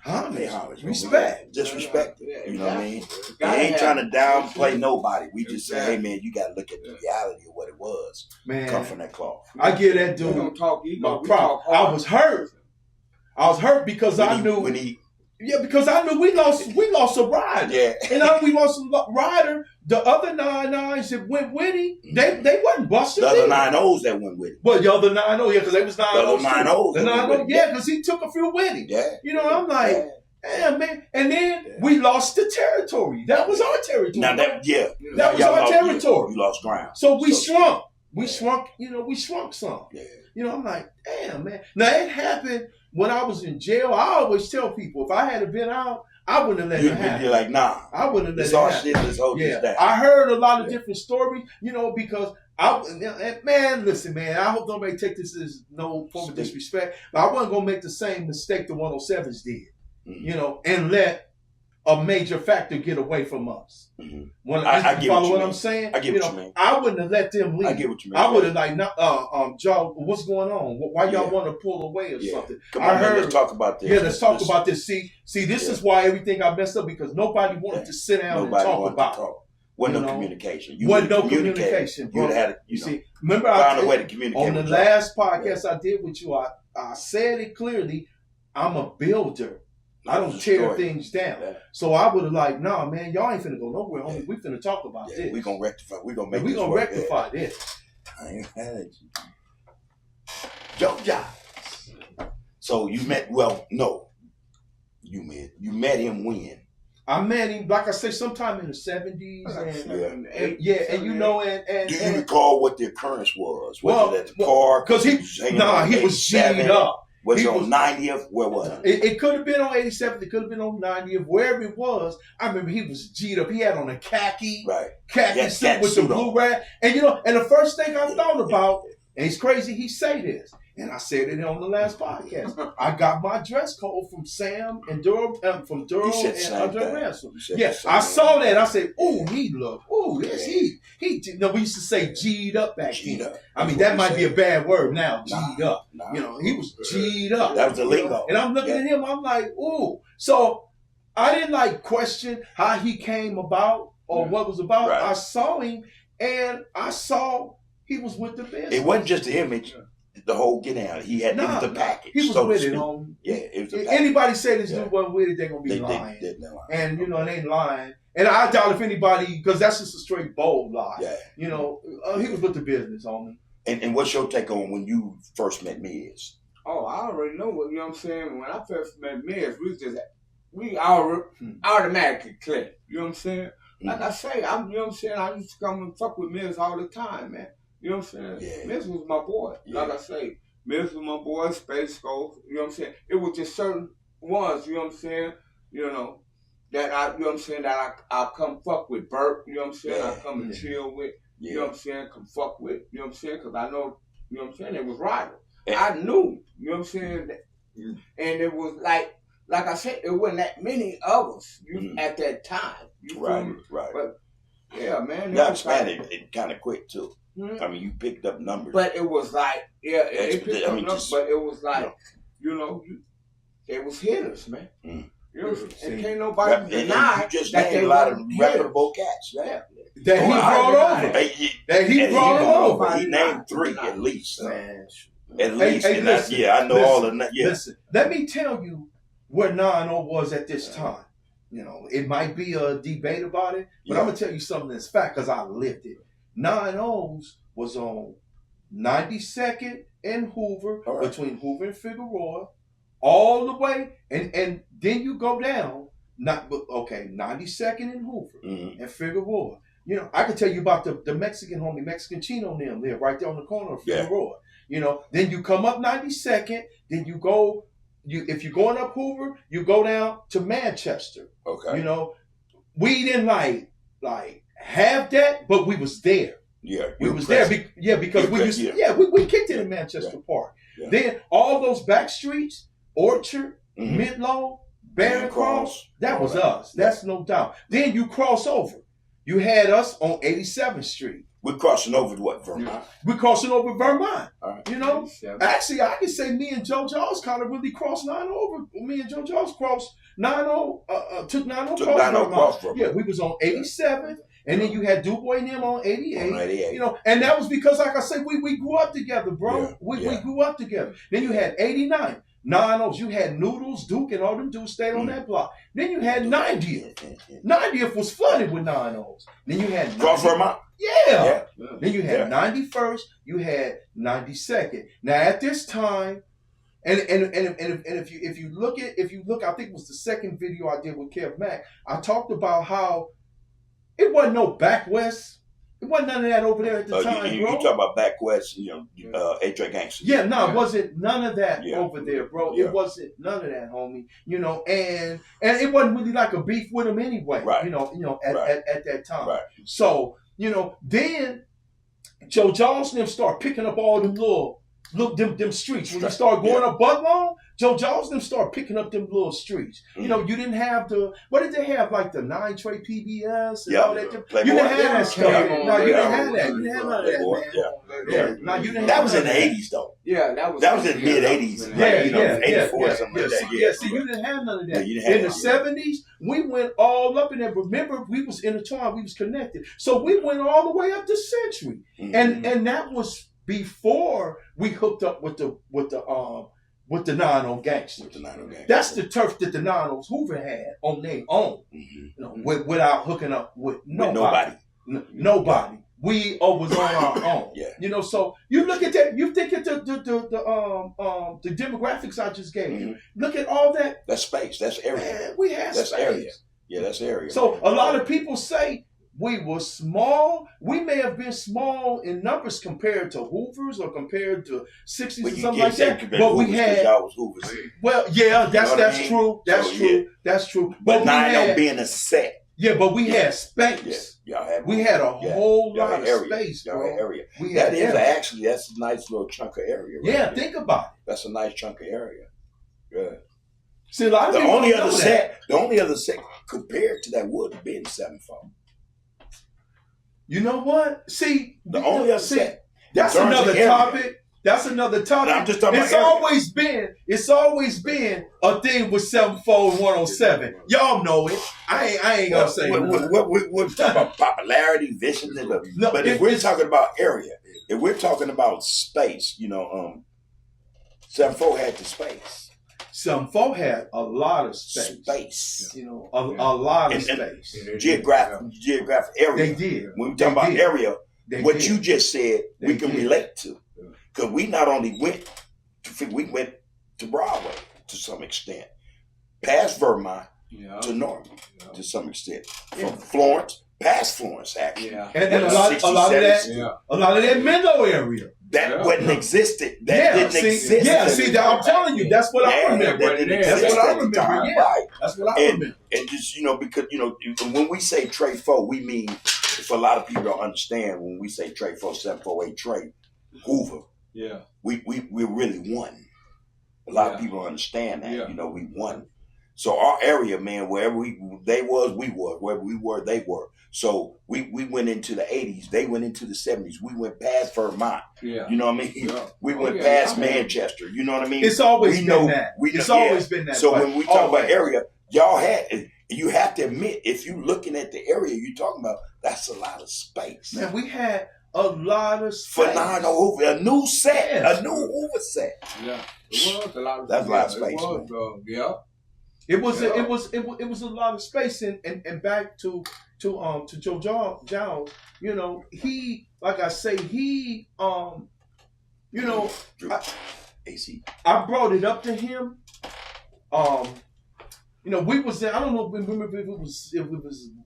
homage. Respect. Just respect it. You know what I mean? We ain't trying to downplay nobody. We just say, hey man, you gotta look at the reality of what it was. Man. Come from that cloth. I give that dude my prop. I was hurt. Because I knew we lost a rider. Yeah. And now we lost a rider. The other 9-9s that went with him, they wasn't busted. The other 9-0s that went with him. Well, the other 9-0, because they was 9-0s. The other 9-0s. The 9-0, because he took a few with him. Yeah. You know, I'm like, damn, man. And then we lost the territory. That was our territory. Now that was our territory. You lost ground. So we shrunk. We shrunk, we shrunk some. Yeah. You know, I'm like, damn, man. Now, it happened when I was in jail. I always tell people, if I had been out, I wouldn't have let it happen. You're like, nah. I wouldn't have let it happen. Let's hold this down. I heard a lot of different stories, because listen, man, I hope nobody take this as no form of disrespect, but I wasn't going to make the same mistake the 107s did, and let a major factor get away from us. Mm-hmm. I get follow what I'm saying? I get what you mean. I wouldn't have let them leave. I get what you mean. I would have Joe, what's going on? Why y'all want to pull away or something? Come on, let's talk about this. Yeah, let's talk about this. See, this is why everything I messed up, because nobody wanted to sit down and talk about it. Wasn't no communication. Wasn't no communication, bro. You had see, remember found a way to communicate. On the last podcast I did with you, I said it clearly. I'm a builder. I don't tear things down. Yeah. So I would have like, nah, man, y'all ain't finna go nowhere, homie. We finna talk about this. We gonna rectify. We gonna make. We gonna rectify this. I ain't mad at you. Joe Giles. So you met? Well, no. You met him when? I met him, like I say, sometime in the 70s. And do you recall what the occurrence was? Was it at the car? Because he was G'd up. Was it on 90th? Where was it? It could have been on 87th. It could have been on 90th. Wherever it was, I remember he was G'd up. He had on a khaki suit with the blue rag. And and the first thing I thought about, and it's crazy he say this, And I said it on the last podcast. I got my dress code from Sam and Durham, and Andre Ransom. Yes, I saw that. I said, "Oh, he look. Oh, yes, he. No, we used to say G'd up back then. I mean, that might be a bad word now. G'd up. You know, he was G'd up. That was the lingo. And I'm looking at him. I'm like, "Ooh." So I didn't like question how he came about or what was about. Right. I saw him, and I saw he was with the business. It wasn't just the image. The whole get out. He had the package. He was with it, homie. Yeah, it was the package. Anybody say this dude wasn't with it, they're gonna be lying. And you know, it ain't lying. And I doubt if anybody, because that's just a straight bold lie. Yeah. You know, he was with the business, homie. And what's your take on when you first met Miz? Oh, I already know what, you know what I'm saying? When I first met Miz, we automatically clicked. You know what I'm saying? Like I say, you know what I'm saying? I used to come and fuck with Miz all the time, man. You know what I'm saying? Yeah. Miz was my boy. Yeah. Like I say, Miz was my boy, Space Ghost. You know what I'm saying? It was just certain ones, you know what I'm saying? You know, that I come fuck with Burt, you know what I'm saying? I come and chill with, you know what I'm saying? Come fuck with, you know what I'm saying? Because I know, you know what I'm saying? It was rival. I knew, you know what I'm saying? And it was like I said, it wasn't that many of us at that time. You feel me? Right. But yeah, man. Now expanded it kind of quick too. I mean, you picked up numbers. But it was like, it picked up numbers, but it was like, you know, it was hitters, man. You know, and can't nobody deny you just named a lot of reputable cats. Yeah. That he brought over. That he brought over. He named 3 at least. Man. At least. I know all of that. Yeah. Listen, let me tell you where 9-0 was at this time. You know, it might be a debate about it, but I'm going to tell you something that's fact because I lived it. 9-0's was on 92nd and Hoover, between Hoover and Figueroa, all the way, and then you go down, 92nd and Hoover and Figueroa. You know, I can tell you about the Mexican homie, Mexican Chino and them live right there on the corner of Figueroa. You know, then you come up 92nd, then you go, if you're going up Hoover, you go down to Manchester. Okay. You know, we didn't like have that, but we was there. Yeah, we was there. Because we used we kicked it in Manchester Park. Yeah. Then all those back streets, Orchard, Midlow, Barron Cross, that was us. That's no doubt. Then you cross over. You had us on 87th Street. We're crossing over to what, Vermont? We're crossing over Vermont. Right. You know? Actually, I can say me and Joe Jiles kind of really crossed 9 over. Me and Joe Jiles crossed 9-0, took 9-0 cross Vermont. Yeah, we was on 87th. And then you had DuBois and them on 88. You know, and that was because, like I said, we grew up together, bro. Yeah. We grew up together. Then you had 89. 9-0s. You had Noodles, Duke, and all them dudes stayed on that block. Then you had 90th. 90th was flooded with 9-0s. Then you had Cross Vermont. Yeah. Then you had 91st. You had 92nd. Now at this time, and if you look, I think it was the second video I did with Kev Mack. I talked about how it wasn't no back west. It wasn't none of that over there at the time, you talking about back west, A-Track Gangsters. Yeah, no, it wasn't none of that over there, bro. Yeah. It wasn't none of that, homie. You know, and it wasn't really like a beef with them anyway. Right. You know, at that time. Right. So, you know, then Joe Johnson start picking up all them them streets. When you start going up Budlong, Joe Johnson start picking up them little streets. You know, you didn't have what did they have, like the 9-tray PBS and all that? You didn't have that stuff. No, you didn't have that. You didn't have none of that, man. No, you didn't. That was in the 80s, though. Yeah, that was in mid 80s. 84 or something like that. Yeah, see, you didn't have none of that. In the 70s, we went all up in there. Remember, we was intertwined. We was connected. So we went all the way up to Century, and that was before we hooked up with the 9-0 gangsters. That's the turf that the 9-0s Hoover had on their own, you know, without hooking up with nobody. Nobody. We was on our own. You know, so you look at that. You think at the demographics I just gave you. Look at all that. That's space. That's area. Man, we had space. Area. Yeah, that's area. So a lot of people say we were small. We may have been small in numbers compared to Hoovers or compared to 60s or something like that. But we had. Hoovers. Well, yeah, that's true. That's true. That's true. But 9-0 being a set. Yeah, but we had space. Yeah, we had a whole lot of space, y'all bro. had area. We That had is area. actually, that's a nice little chunk of area. Right yeah, there. think about it. That's a nice chunk of area. Yeah. See, a lot of The people only don't other know set, the only other set compared to that would have been 7-4. You know what? See, The only other set. That's in terms of another area. topic. That's another topic. I'm just talking It's about always been a thing with 7-4 and 107. Y'all know it. I ain't gonna say we're talking about popularity, vision, No, but if we're talking about area, if we're talking about space, 7-4 had the space. 7-4 had a lot of space. You know, a lot of space. Geographic area. They did. When we talk about area, what you just said, They we can did. relate to. Because we not only went to Broadway to some extent, past Vermont to Norman to some extent, from Florence, past Florence actually. Yeah. And a lot of that Menlo area. That wasn't existed. That didn't exist. Yeah, see, I'm telling you, that's what I remember. That's what I remember. Time, yeah, right. That's what I remember. And just because when we say Trey 4, we mean, if a lot of people don't understand, when we say Trey 4, 748 Trey, Hoover. Yeah. We really won. A lot of people don't understand that. Yeah. We won. So our area, man, wherever they was, we were. Wherever we were, they were. So we went into the 80s. They went into the 70s. We went past Vermont. Yeah. You know what I mean? Yeah. We went past Manchester. You know what I mean? It's always been that. It's always been that. So when we talk about area, y'all you have to admit, if you're looking at the area you're talking about, that's a lot of space. Man, we had a lot of space. Phenomenal Hoover, a new set, a new Hoover set. Yeah, it was a lot of That's a lot of space. It was a lot of space, and back to Joe Jiles. He, like I say, AC. I brought it up to him. We was in, I don't know if it was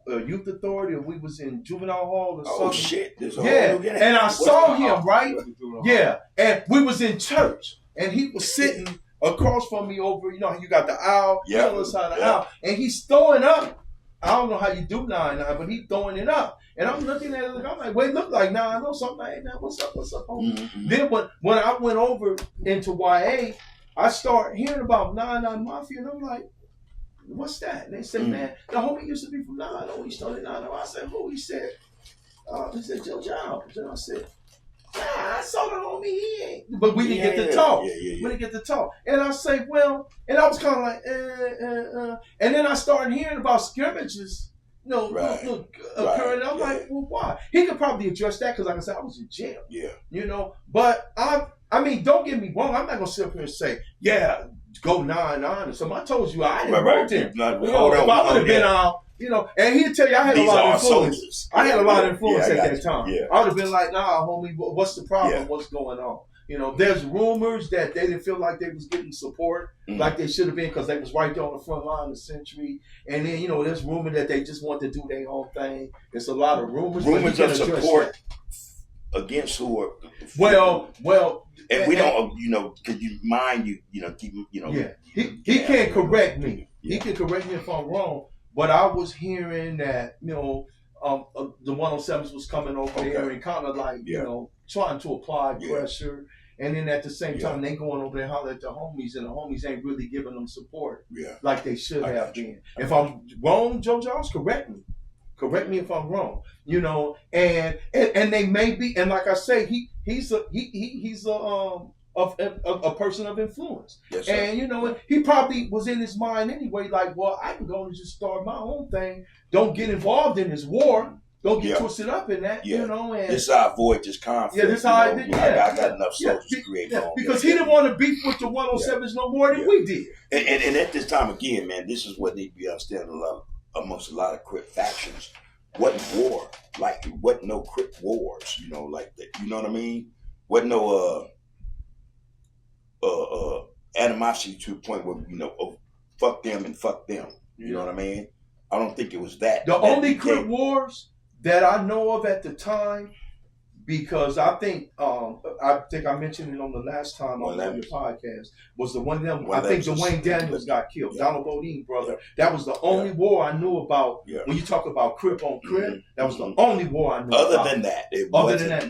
youth authority or we was in juvenile hall or something. Oh shit! And I saw him, right? Yeah, and we was in church, and he was sitting across from me over. You got the aisle, the other side of the aisle, and he's throwing up. I don't know how you do 9-9, but he's throwing it up, and I'm looking at it. I'm like, wait, look like 9. I know something like that. What's up? Mm-hmm. Then when I went over into YA, I started hearing about 9-9 Mafia, and I'm like, what's that? And they said, man, the homie used to be from 9-0. He started 9-0. I said, who? He said Joe Jiles. And I said, I saw the homie. He ain't. But we didn't get to talk. We didn't get to talk. And I say, well, and I was kind of like, And then I started hearing about scrimmages, occurring. I'm like, well, why? He could probably address that because, like I said, I was in jail. Yeah. But I mean, don't get me wrong. I'm not going to sit up here and say, yeah, go 9-9 or something. I told you I didn't vote him. If I would have been out, and he'd tell you I had a lot of influence. Soldiers. I had a lot of influence at that time. Yeah. I would have been like, nah, homie, what's the problem? Yeah. What's going on? There's rumors that they didn't feel like they was getting support like they should have been because they was right there on the front line of the century. And then, there's rumor that they just want to do their own thing. There's a lot of rumors. Rumors of support against who are... Well... And we don't, could you mind keep, Yeah. He can't correct me. Yeah. He can correct me if I'm wrong. But I was hearing that, the 107s was coming over there and kind of like, trying to apply pressure. And then at the same time, they going over there and holler at the homies, and the homies ain't really giving them support like they should have been. If I'm wrong, Joe Jiles, correct me. Correct me if I'm wrong. And they may be, and like I say, he's a person of influence. Yes, and he probably was in his mind anyway, like, well, I can go and just start my own thing. Don't get involved in this war. Don't get twisted up in that. And this is how I avoid this conflict. Yeah, this is how I did. I got enough soldiers to create my own. Because he didn't want to beef with the 107s no more than we did. And at this time again, man, this is what need to be understood amongst a lot of Crip factions. Wasn't war, wasn't no Crip wars, like that. You know what I mean? Wasn't no animosity to the point where fuck them and fuck them. You know what I mean? I don't think it was that. The only Crip wars that I know of at the time because I think I mentioned it on the last time on your podcast, was the one of them. I think Dwayne Daniels got killed. Donald Bodine brother. That was the only war I knew about. When you talk about Crip on Crip, that was the only war I knew. Other than that,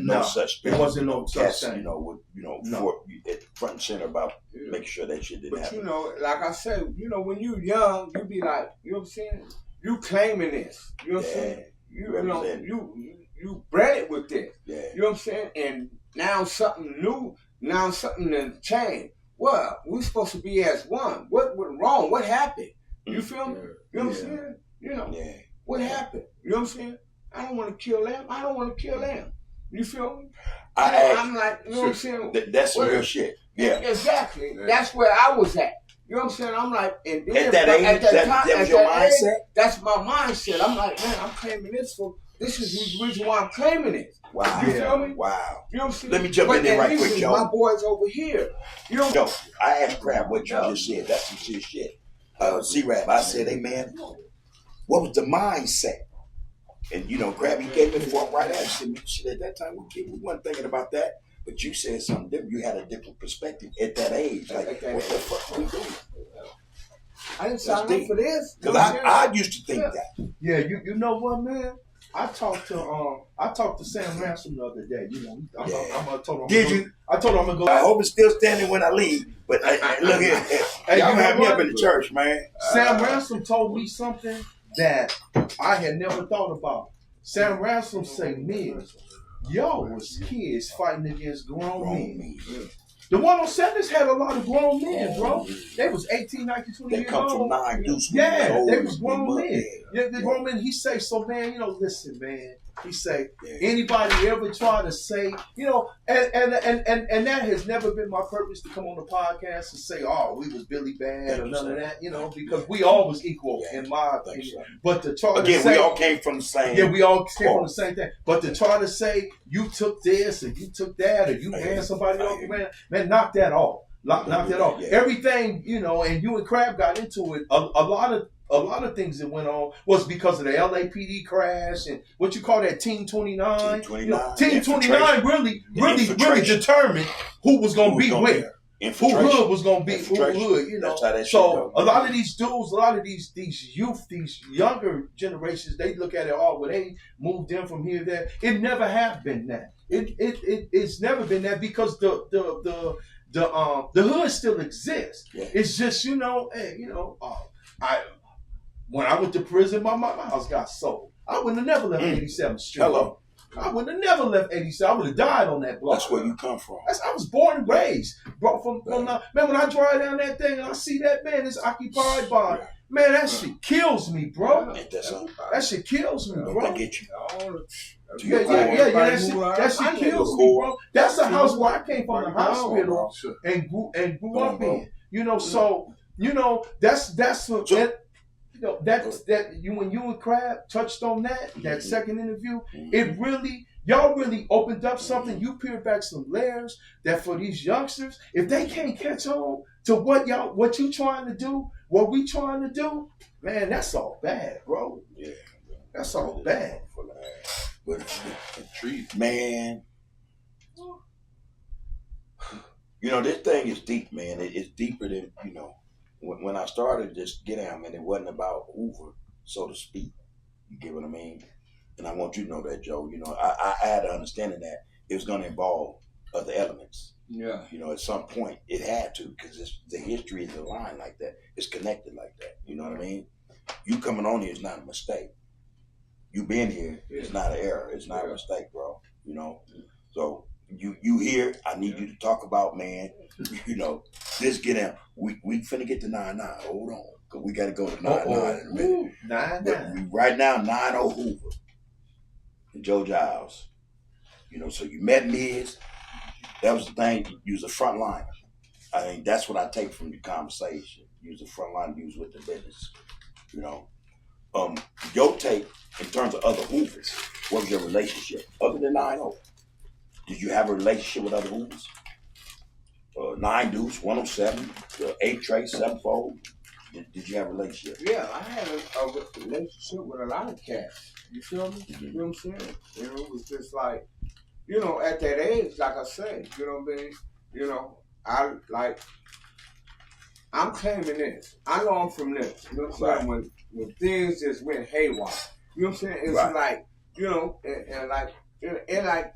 no such thing. It wasn't no such thing. Front and center about making sure that shit didn't happen. But like I said, when you young, you be like, you know what I'm saying? You claiming this. You know what I'm saying? You bred it with this. Yeah. You know what I'm saying? And now something new, now something to change. Well, we're supposed to be as one. What went wrong? What happened? You feel me? You know what I'm saying? What happened? You know what I'm saying? I don't want to kill them. I don't want to kill them. You feel me? I'm like, you know what I'm saying? That's real shit. Yeah. Exactly. Yeah. That's where I was at. You know what I'm saying? I'm like, and then at that age, that was your mindset? That's my mindset. I'm like, man, I'm claiming this for. This is the reason why I'm claiming it. Wow. You feel me? Wow. You know what I'm saying? Let me jump in there right quick, Joe. My boys over here. You know. Yo, I asked Crab what you just said. That's some shit. C-Rap, I said, hey man, what was the mindset? And Crab, he came in and walked right at us. He said, shit, at that time we weren't thinking about that. But you said something different. You had a different perspective at that age. Like, what the fuck are we doing? I didn't sign up for this. Because I used to think that. Yeah, you know what, man? I talked to Sam Ransom the other day. I told him I'm gonna go. I hope it's still standing when I leave. But look here, y'all have me up in the church, man. Sam Ransom told me something that I had never thought about. Sam Ransom say, "Men, y'all was kids fighting against grown men." The 107s had a lot of grown men, bro. They was 18, 19, 20 years old. They come from 9 deuce. Yeah, they was grown men. Yeah, the grown men, he say, so man, listen, man. He say, anybody ever try to say, and that has never been my purpose to come on the podcast and say, oh, we was Billy Bad or none of that, because we all was equal in my opinion. But to try to say, we all came from the same. Yeah, we all came from the same thing. But to try to say you took this or you took that or you ran somebody off, man, knock that off. Knock that off. Yeah. Everything, and you and Crab got into it. A lot of things that went on was because of the LAPD crash and what you call that Team 29. Team 29 really determined who was going to be where. Who hood was going to be who hood, So a lot of these dudes, a lot of these youth, these younger generations, they look at it they moved in from here to there. It never have been that. It's never been that because the hood still exists. Yeah. It's just when I went to prison, my house got sold. I wouldn't have never left 87th Street. Hello. I would have never left 87. I would have died on that block. That's where you come from. I was born and raised. Bro, man, when I drive down that thing and I see that, man, it's occupied by, man, that shit kills me, bro. That shit kills me, bro. I get you. That shit kills me, bro. That's the house where I came from, the hospital, and grew up in. So, that's what... when you and Crab touched on that second interview, y'all really opened up something. You peeled back some layers that for these youngsters, if they can't catch on to what you trying to do, what we trying to do, man, that's all bad, bro. Yeah, that's all bad. But man, this thing is deep, man. It's deeper than When I started just get out, man, it wasn't about Hoover, so to speak. You get what I mean? And I want you to know that, Joe. I had an understanding that it was going to involve other elements. Yeah. At some point, it had to because the history is aligned like that. It's connected like that. You know what I mean? You coming on here is not a mistake. You being here is not an error. It's not a mistake, bro. So you here, I need you to talk about, man, this get out. We finna get to 9-9. Hold on. Because we got to go to 9-9 in a minute. 9-9. Right now, 9-0 Hoover. And Joe Jiles. So you met Miz. That was the thing. You was a front liner. I think that's what I take from your conversation. You was a front liner. You was with the business. Your take in terms of other Hoovers. What was your relationship? Other than 9-0. Did you have a relationship with other Hoovers? 9 deuce, 107, 8 tray, 7-fold. Did you have a relationship? Yeah, I had a relationship with a lot of cats. You feel me? You know what I'm saying? It was just like, you know, at that age, like I said, you know what I mean? You know, I'm claiming this. I know I'm from this. You know what I'm saying? When things just went haywire. You know what I'm saying? It's like, you know, and like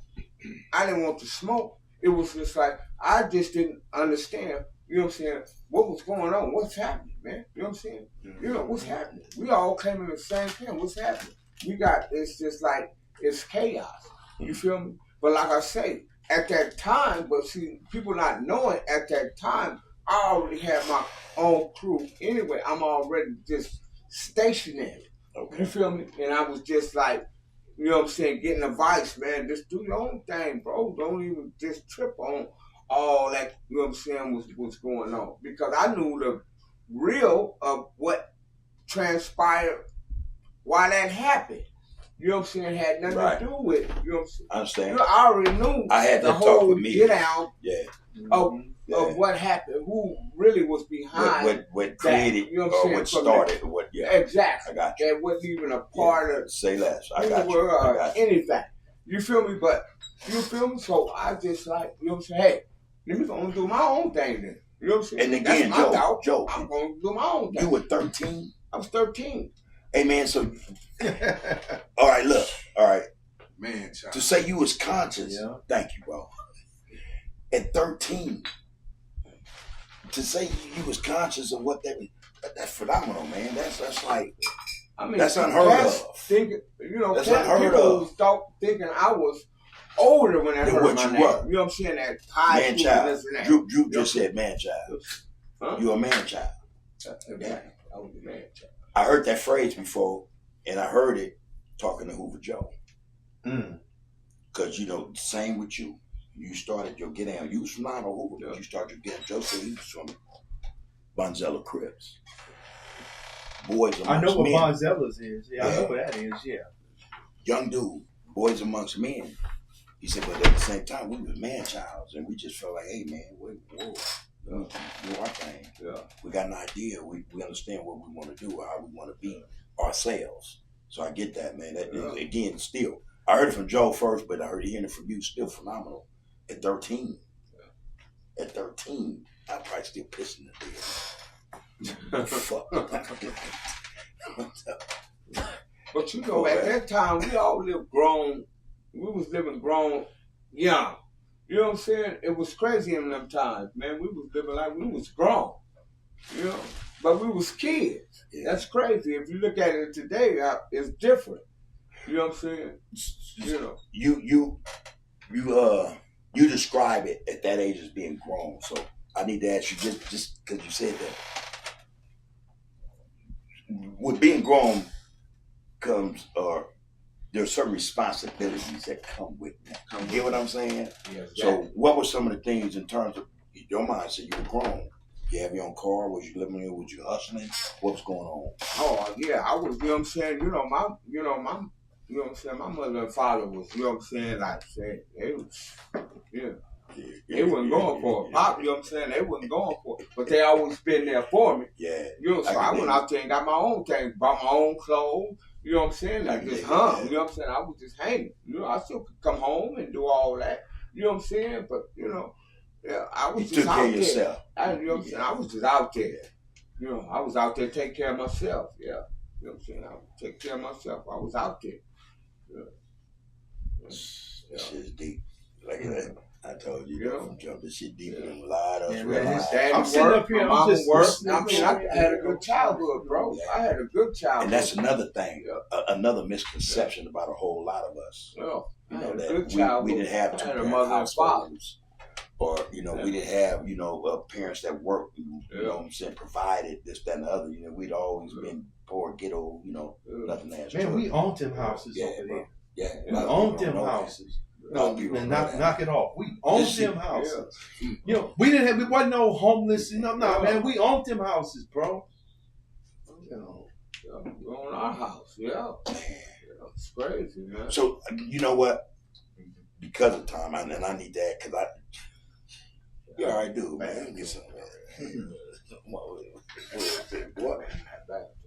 I didn't want to smoke. It was just like I just didn't understand, you know what I'm saying, what was going on, what's happening, man. You know what I'm saying? You know, what's happening? We all came in the same thing. What's happening? It's just like it's chaos. You feel me? But like I say, at that time, but see, people not knowing at that time, I already had my own crew anyway. I'm already just stationary. Okay. You feel me? And I was just like, you know what I'm saying, getting advice, man. Just do your own thing, bro. Don't even just trip on all that, you know what I'm saying, was going on. Because I knew the real of what transpired, why that happened. You know what I'm saying? It had nothing to do with it. You know what I'm saying? I understand. You know, I already knew I had the that whole talk with me. Get out of what happened, who really was behind what created, that, you know what, what started, or what, exactly. I got you. That wasn't even a part of say less. I got you. Anything. You feel me? But you feel me? So I just like, you know what I'm saying, hey, let me go and do my own thing then. You know what I'm saying? And again, Joe, I'm gonna do my own thing. You were 13? I was 13. Hey man, so all right, look, all right. Man, child. To say you was conscious, thank you, bro. At 13, to say you was conscious of what that's phenomenal, man. That's like, I mean, that's unheard of. Thinking, you know, that's unheard of. People thinking I was older when I heard my name. Were. You know what I'm saying? That high man child. Drew just said man child. Huh? You're a man child. Yeah. I was a man child. I heard that phrase before, and I heard it talking to Hoover Joe. Because, you know, same with you. You started your get down. You was from Hoover, but you started your get down. Joe said he was from Bonzella Crips. Boys amongst men. I know what Bonzella's is. Yeah, I know what that is, Young dude, boys amongst men. He said, but at the same time, we were man-childs, and we just felt like, hey, man, whoa. Do our thing. Yeah. We got an idea. We understand what we want to do, how we want to be ourselves. So I get that, man. That is, again, still. I heard it from Joe first, but I heard hearing it from you. Still phenomenal. At 13. Yeah. At 13, I'm probably still pissing the bed. Fuck. But you know, at that time, we all lived grown. We was living grown young. You know what I'm saying? It was crazy in them times, man. We was living like we was grown, you know, but we was kids. Yeah. That's crazy. If you look at it today, it's different. You know what I'm saying? You know, you describe it at that age as being grown. So I need to ask you, just because you said that, with being grown comes there's certain responsibilities that come with that. You get what I'm saying? Yes. So what were some of the things in terms of your mindset? You were grown. You have your own car? Was you living there? Was you hustling? What was going on? Oh yeah, I was. You know what I'm saying? You know what I'm saying? My mother and father was. You know what I'm saying? Like saying they was. They wasn't going for it. Pop, you know what I'm saying? They wasn't going for it. But they always been there for me. Yeah. You know, so I went out there and got my own thing, bought my own clothes. You know what I'm saying? Like just hung. You know what I'm saying? I was just hanging. You know, I still could come home and do all that. You know what I'm saying? But, you know, I was just out there. Yourself. You know what I'm saying? I was just out there. You know, I was out there taking care of myself. Yeah. You know what I'm saying? I would take care of myself. I was out there. Shit's deep. Like that. I told you, from jump, this shit deeper than a lot of I'm sitting up here, I'm just working. I mean, I had a good childhood, bro. Yeah. I had a good childhood. And that's another thing, another misconception about a whole lot of us. Well, you know, that we didn't have two households. Or, you know, we didn't have, you know, parents that worked, you know what I'm saying, provided this, that, and the other. You know, we'd always been poor, ghetto, you know, nothing to ask. Man, we owned them houses over there. Yeah. We owned them houses. No, and knock it off. We owned them houses. Yeah. You know, we wasn't no homeless. No, man. We owned them houses, bro. You know, we own our house. Yeah. It's crazy, man. So, you know what? Because of time, and I need that, because you all right, dude, man. Get some, man. What?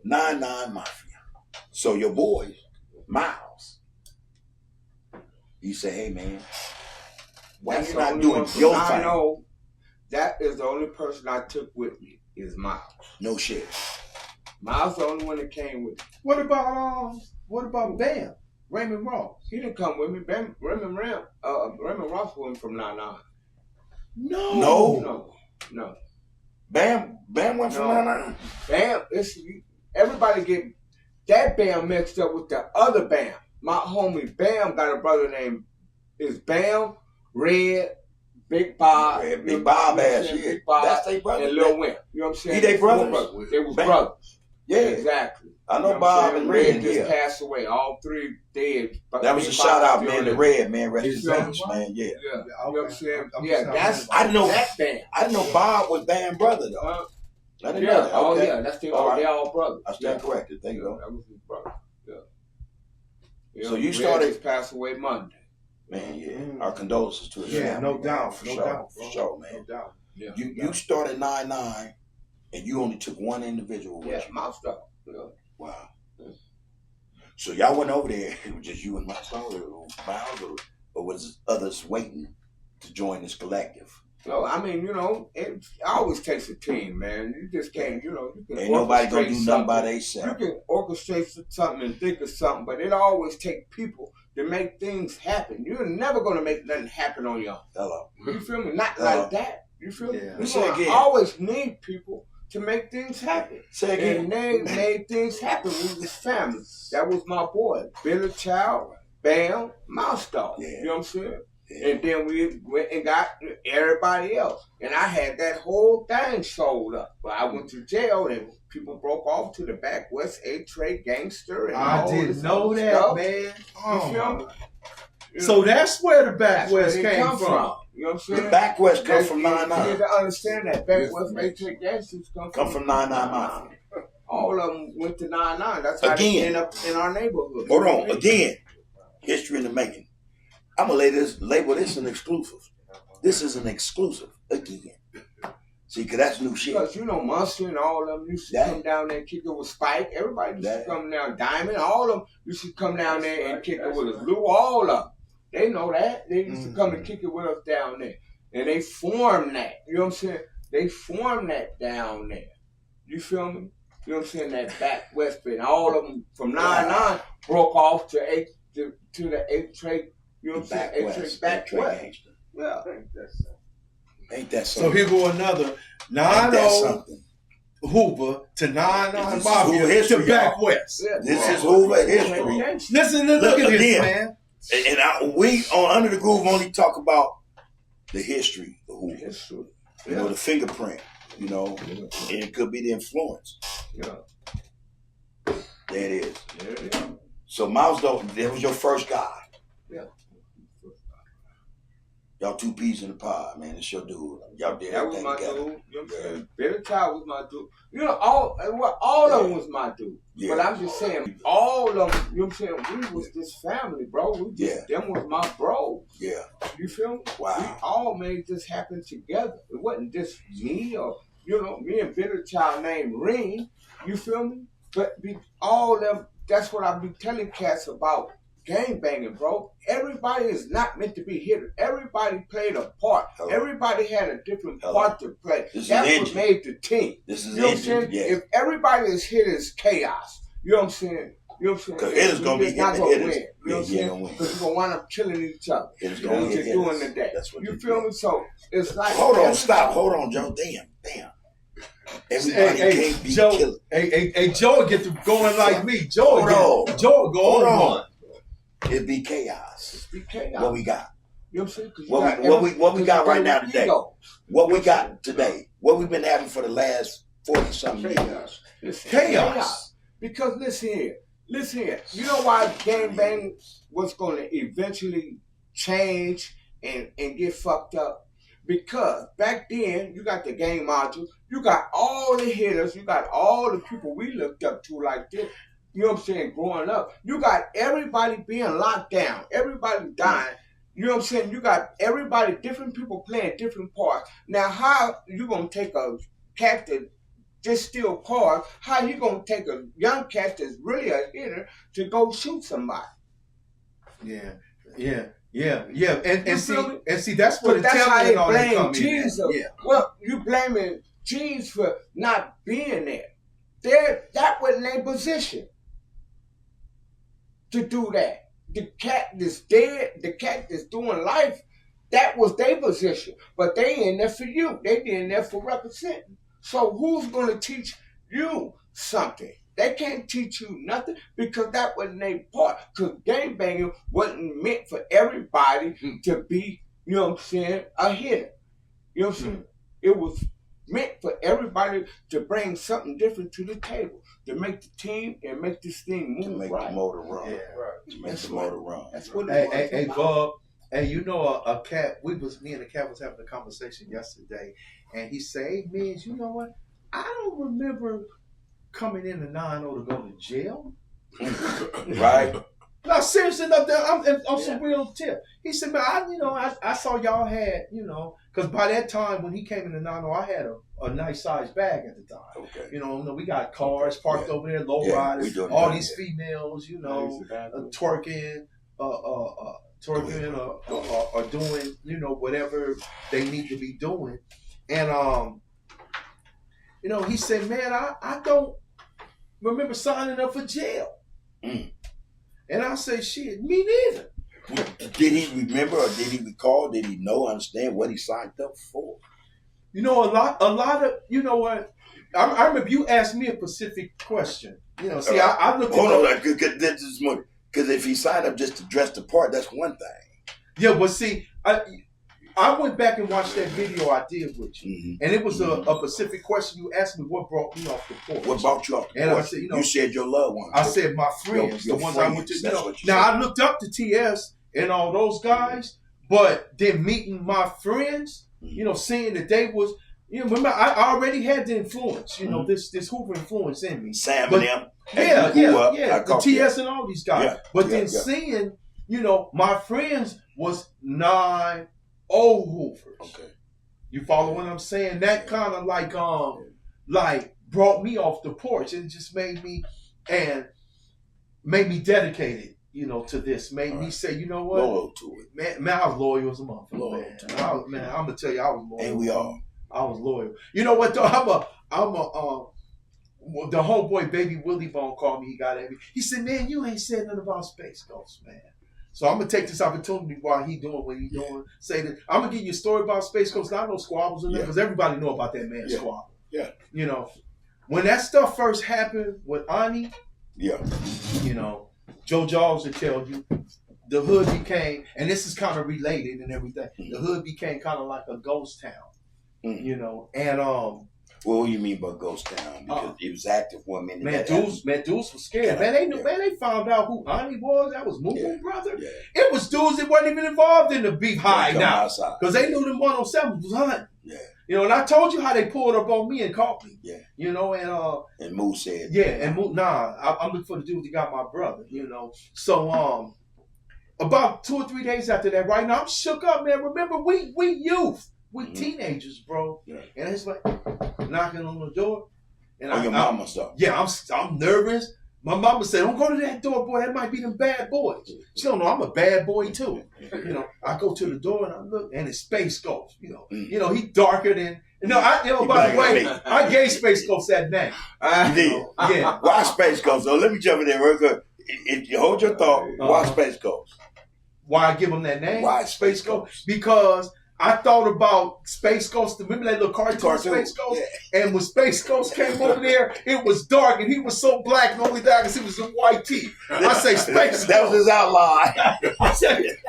9-9 Mafia. So your boy, Miles, You say, hey man, why That's you the not only doing one your I thing? know. That is the only person I took with me is Miles. No shit. Miles the only one that came with me. What about Bam? Raymond Ross? He didn't come with me. Raymond Ross went from 99. No. No. Bam went from 99. Bam, everybody get that Bam mixed up with the other Bam. My homie Bam got a brother named Bam, Red, Big Bob. Big Bob ass, yeah. Big Bob That's their brother. and Lil Wimp. You know what I'm saying? He they brothers? They was Bam. brothers. Yeah. Exactly. I know You know Bob what I'm and saying? Red, just yeah. passed away. All three dead. But That was a Big shout Bob out, still man, to living. Red, man. Rest in Is that peace, right? man. Yeah. Yeah. You know what I'm Okay. saying? I'm Yeah, just that's I didn't know that band. I didn't know Bob was Bam brother though. I didn't know Yeah. that. Oh Okay. yeah, that's the All right. they all brothers. I stand corrected. There you Yeah, go. that was his brother. Yeah. So you Red started- just passed away Monday. Man, yeah. Our condolences to his Yeah, family. no man, doubt, For no sure. doubt, For bro. sure, man. No doubt. Yeah. You started 99 and you only took one individual with Yeah, you. my stuff. Yeah. Wow. So y'all went over there, it was just you and Miles or was others waiting to join this collective? So I mean, it always takes a team, man. You just can't, you can Ain't nobody gonna orchestrate do nothing by something. You themselves. can orchestrate something and think of something, but it always takes people to make things happen. You're never gonna make nothing happen on your own. Hello. You feel me? Not like that. You feel me? Yeah. You Say again. always need people to make things happen. Say again. And they made things happen with his family. That was my boy, Billy Child, Bam, Mouse Dog. Yeah. You know what I'm saying? Yeah. And then we went and got everybody else. And I had that whole thing sold up. But I went to jail and people broke off to the back West A-Trade Gangster and I all didn't this know other that, stuff. man. You Oh, feel me? You so know, that's where the that's where Backwest they came come from. You know what I'm saying? The Backwest come That's- from You 99. need to understand that Backwest A-Trade Gangsters Come from 99 Mafia. All of them went to 99. That's how Again. they end up in our neighborhood. Hold on, again. History in the making. I'm gonna label this an exclusive. This is an exclusive again. See, cause that's new shit. Because Munster and all of them used to That- come down there and kick it with Spike. Everybody used That- to come down. Diamond, all of them used to come down there and kick it with us. Blue, all of them. They know that. They used to come and kick it with us down there. And they formed that. You know what I'm saying? They formed that down there. You feel me? You know what I'm saying? That back west bit. All of them from 99 broke off to the 8th trade. You know what I'm saying? 8th trade back west. Yeah. Ain't that So something? here go another Ain't that 9-0 something? Hoover to 9-9 This is Mafia Hoover history, to back west. Yeah. This is Hoover history. Listen, look Look, at this, again. man. And we on Under the Groove only talk about the history of Hoover. History. You know, the fingerprint. You know, and it could be the influence. Yeah. There it is. There it is. So Miles, that was your first guy. Yeah. Y'all two peas in the pod, man. It's your dude. Y'all did That was everything my together. dude. You know what I'm saying? Billy Child was my dude. All of them was my dude. Yeah. But I'm just saying, all of them, you know what I'm saying? We was this family, bro. Them was my bros. Yeah. You feel me? Wow. We all made this happen together. It wasn't just me or, me and Billy Child named Ring. You feel me? But all of them, that's what I be telling cats about gang banging, bro. Everybody is not meant to be hit. Everybody played a part. Hello. Everybody had a different Hello. part to play. This is That's what engine. made the team. This is You know what I'm saying? engine. Yeah. If everybody is hit, it's chaos. You know what I'm saying? You know what I'm saying? Because hitters gonna be You're not hitting gonna the hitters. win. You know what I'm Yeah, saying? gonna win. Because you're gonna wind up killing each other. Hitters You know gonna what hit you're doing hitters. today. That's what You they feel do. me? So it's like Hold on, stop. Hold on, Joe. Damn. Everybody Hey, can't be Joe. killing. Hey, Joe get to going like me. Joe Hold on. Joe go Hold on on. one. It'd be chaos. Be chaos. What we got? You know what I'm saying? 'Cause you What got we got right now everybody today? ego. What we got today? What we've been having for the last 40-something years? Listen, Chaos. Because listen here. You know why gangbang was going to eventually change and get fucked up? Because back then, you got the gang module, you got all the hitters, you got all the people we looked up to like this. You know what I'm saying? Growing up, you got everybody being locked down, everybody dying. You know what I'm saying? You got everybody, different people playing different parts. Now, how you gonna take a cat that just steal cars? How you gonna take a young cat that's really a hitter to go shoot somebody? Yeah. Yeah, and see that's But where the that's how they telling all that blame come in. Jesus. Yeah. Well, you blaming Jesus for not being there. That wasn't their position to do that. The cat that's dead, the cat that's doing life, that was their position. But they in there for you. They in there for representing. So who's going to teach you something? They can't teach you nothing because that wasn't their part. Because gangbanging wasn't meant for everybody to be, you know what I'm saying, a hitter. You know what I'm saying? It was meant for everybody to bring something different to the table, to make the team and make this thing move to make right. the motor run. Yeah, right. To make the motor run. That's what it was. Hey, Bob. Hey, you know a cat? Me and the cat was having a conversation yesterday, and he said, "Hey, man, you know what? I don't remember coming in the 9-0 to go to jail." Right. No, seriously, up there, I'm some real tip. He said, "Man, I saw y'all had, because by that time when he came in the 9-0, I had a nice sized bag at the time. Okay. We got cars parked over there, low riders, all these females, twerking, or doing, whatever they need to be doing. And, he said, man, I don't remember signing up for jail. Mm. And I say, shit, me neither. Did he remember or did he recall? Did he understand what he signed up for? A lot of, you know what? I remember you asked me a specific question. I looked at... Hold on, because if he signed up just to dress the part, that's one thing. Yeah, but see, I went back and watched that video I did with you, and it was a specific question. You asked me what brought me off the porch. What brought you off the porch? And I said, you said your loved ones. I said my friends, your the ones friends. I went to. Now I looked up to TS and all those guys, but then meeting my friends, seeing that they was, remember I already had the influence, this Hoover influence in me. Sam and them. Yeah, the TS and all these guys. Yeah, seeing, my friends was 9 old Hoovers. Okay. You follow what I'm saying? That kind of like brought me off the porch and just made me dedicated, to this. Made me say, you know what? Loyal to it. Man, I was loyal as a motherfucker, man. I'm gonna tell you, I was loyal. And we are. I was loyal. You know what though? The homeboy Baby Willie Bone called me. He got at me. He said, man, you ain't said nothing about Space Ghost, man. So I'm gonna take this opportunity while he doing what he doing. Say that I'm gonna give you a story about Space Ghost. I know squabbles in there because everybody know about that man squabble. Yeah. When that stuff first happened with Ani, Joe Jiles would tell you, the hood became, and this is kind of related and everything. The hood became kind of like a ghost town, and what do you mean by ghost town? Because it was active one minute. Man, dudes was scared. They found out who Ani was. That was Moo brother. Yeah. It was dudes that wasn't even involved in the beef high now. Because they knew them 107 was hunting. Yeah. And I told you how they pulled up on me and caught me. Yeah. And Moo said. Yeah, and Moo, I'm looking for the dude that got my brother, So about 2 or 3 days after that, right now, I'm shook up, man. Remember, we youth. We teenagers, bro. Yeah. And it's like knocking on the door. And your mama stuff. Yeah, I'm nervous. My mama said, don't go to that door, boy. That might be them bad boys. She don't know I'm a bad boy too. I go to the door and I look and it's Space Ghost. He darker than by the way, I gave Space Ghost that name. You did. Yeah. Why Space Ghost? So let me jump in there real quick. If you hold your thought, why Space Ghost? Why I give him that name? Why Space Ghost? Because I thought about Space Ghost. Remember that little cartoon Space Ghost? Yeah. And when Space Ghost came over there, it was dark and he was so black and the only thing I could see was some white teeth. I say Space Ghost. That was his outline.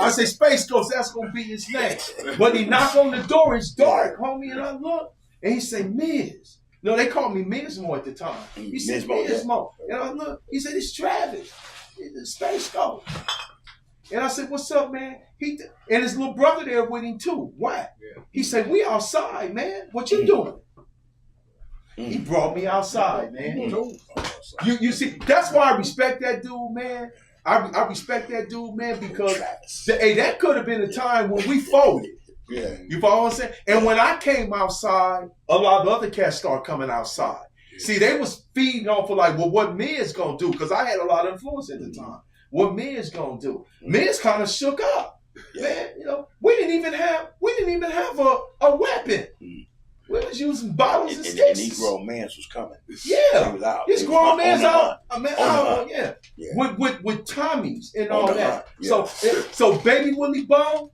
I say Space Ghost, that's going to be his name. But he knocked on the door, it's dark, homie, and I look. And he said, Miz. No, they called me Mizmo at the time. He said, Mizmo. And I look, he said, it's Travis. It's Space Ghost. And I said, what's up, man? And his little brother there with him too. Why? Yeah. He said, we outside, man. What you doing? He brought me outside, man. You see, that's why I respect that dude, man. I respect that dude, man, because that could have been a time when we folded. Yeah. You follow what I'm saying? And when I came outside, a lot of the other cats started coming outside. Yeah. See, they was feeding off of like, well, what Miz gonna do? Because I had a lot of influence at the time. What Miz gonna do? Miz kind of shook up. Man, we didn't even have a weapon. We was using bottles and sticks. And these grown men was coming. Yeah, he was out. These grown men's out. Yeah. With Tommies and all that. Yeah. So Baby Willie Bone,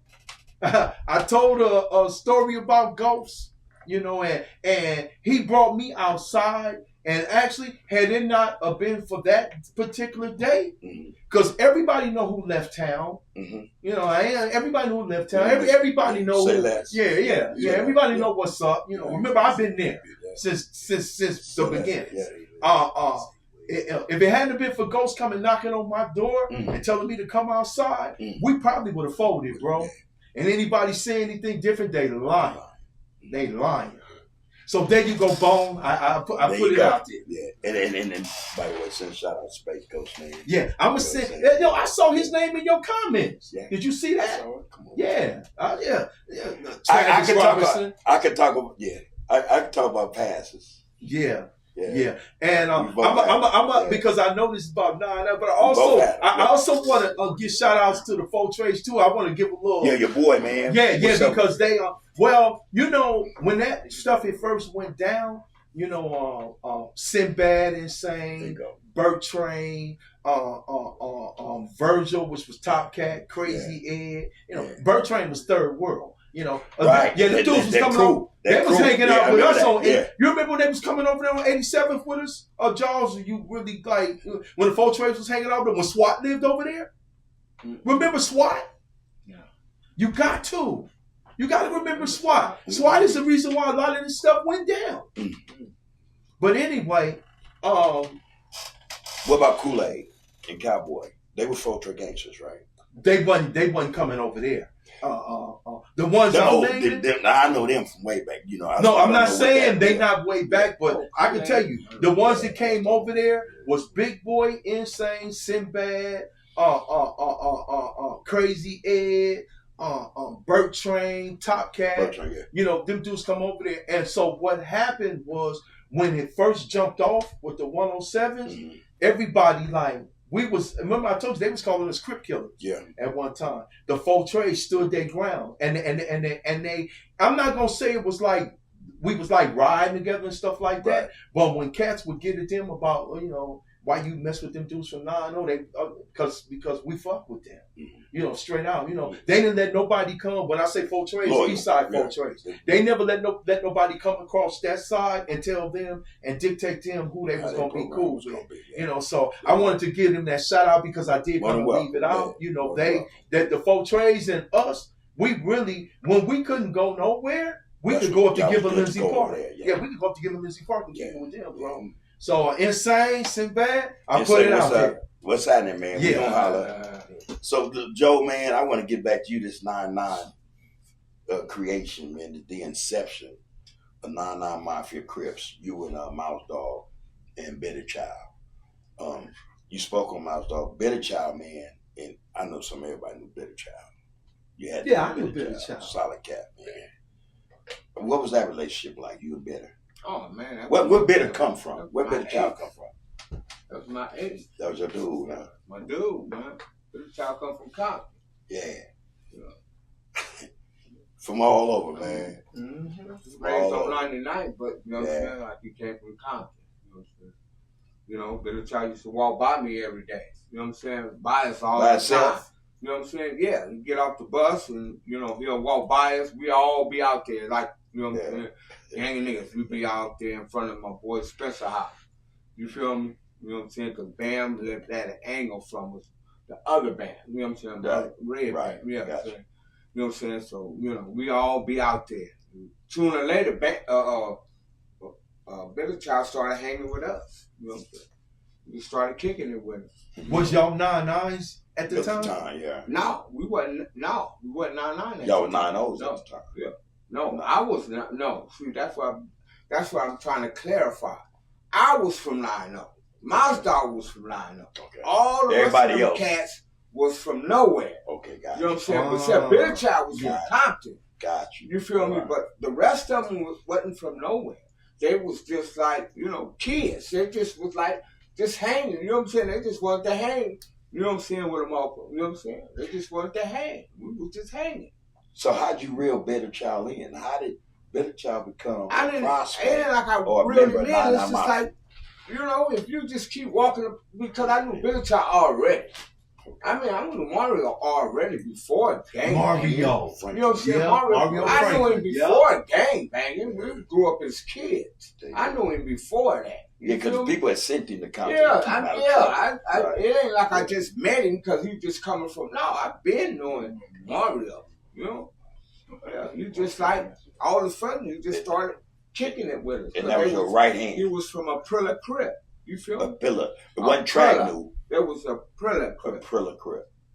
I told a story about ghosts, and he brought me outside. And actually, had it not been for that particular day, because everybody know who left town. Everybody know who left town. Everybody know. Say less. Yeah. Everybody know what's up. Remember, I've been there since the beginning. If it hadn't been for ghosts coming knocking on my door and telling me to come outside, we probably would have folded, bro. And anybody say anything different, they lying. They lying. So there you go, Bone. I put it out there. Yeah, and by the way, send a shout out to Space Ghost man. Yeah, I'm gonna say. I saw his name in your comments. Yeah. Did you see that? Come on. Yeah. Yeah. I can talk about. I can talk about passes. Yeah. And I'm because I know this is about 9, but I also want to give shout outs to the 4 trades too. I want to give a little. Yeah, your boy, man. Yeah, because they are. Well, when that stuff first went down, Sinbad Insane, Burt Train, Virgil, which was Top Cat, Crazy Ed. Burt Train was Third World. Right. Yeah, the dudes was coming over. They was hanging out with us on. You remember when they was coming over there on 87th with us? Jiles, you really when the 4 trades was hanging out there, when SWAT lived over there? Remember SWAT? Yeah. You got to remember SWAT. SWAT is the reason why a lot of this stuff went down. But anyway, what about Kool-Aid and Cowboy? They were 4 gangsters, right? They wasn't coming over there. The ones I know them from way back. I'm not saying they not way back, but I can tell you the ones that came over there was Big Boy, Insane, Sinbad, Crazy Ed, Burt Train, Top Cat. Them dudes come over there, and so what happened was when it first jumped off with the 107s, everybody remember I told you they was calling us Crip killers. Yeah. At one time, the 4 trades stood their ground, and they. I'm not gonna say it was like we was riding together and stuff like that, but when cats would get at them about why you mess with them dudes from 9-0, they because we fuck with them, straight out. They didn't let nobody come. When I say 4 trades, east side 4 trades. They never let nobody come across that side and tell them and dictate them who they was gonna be cool with. So I wanted to give them that shout out because I did want to leave it out. That the 4 trades and us, we really when we couldn't go nowhere, we could go up to Gibbon Lindsay Park. Yeah, we could go up to Gibbon Lindsay Park and keep it with them, bro. So Insane, Sinbad, I put it out there. What's happening, man? We gonna holler. So Joe, man, I want to get back to you this 9-9 creation, man, the inception of 9-9 Mafia Crips. You and Mouse Dog and Better Child. You spoke on Mouse Dog, Better Child, man, and I know everybody knew Better Child. You had I knew Better Child. Solid cat, man. What was that relationship like? You and Better? Oh man, where Better come from? Where Better Child come from? That was my ace. That was your dude, huh? My dude, man. Better Child come from Compton. Yeah. From all over, man. Raised on 99, but you know what I'm saying? Like he came from Compton. You know what I'm saying? Better Child used to walk by me every day. You know what I'm saying? By us all the time. You know what I'm saying? Yeah, you get off the bus and he'll walk by us. We all be out there like. You know what I'm saying? Gang niggas, we be out there in front of my boy Spencer house. You feel me? You know what I'm saying? Because Bam lived at an angle from us. The other band. You know what I'm saying? The red band. Yeah. Gotcha. You know what I'm saying? So, we all be out there. Sooner or later, Better Child started hanging with us. You know what I'm saying? We started kicking it with us. Was y'all 9-9s at the time? Yeah. No, we wasn't 9-9 y'all were 9-0s at the time. Yeah. No, I was not. No, see, that's what I'm trying to clarify. I was from 9-0. Mouse Dog was from 9-0. Okay. All the everybody rest of the cats was from nowhere. Okay, got you. You know what I'm saying? But except Better Child was from Compton. Got you. You feel me? But the rest of them wasn't from nowhere. They was just like, kids. They just was like, just hanging. You know what I'm saying? They just wanted to hang You know what I'm saying? With a motherfucker. You know what I'm saying? They just wanted to hang. We was just hanging. So how'd you reel Bitter Child in? How did Bitter Child become I a didn't, prospect? it ain't like I or a really member of did. It's 99 just Mafia? like, you know, if you just keep walking, because I knew Bitter Child already. I mean, I knew Mario already before gang Mario. You know what I'm saying? Yeah, Mario I knew him Franklin. before gang banging. We grew up as kids. I knew him before that. Yeah, because people had sent him to college. It ain't like I just met him because he just coming from. No, I've been knowing Mario. You know, yeah, you just like all of a sudden you just started kicking it with us. And that was your right hand. He was from a Crip. You feel A me? pillar. It wasn't track new. There was a Crip. Crip.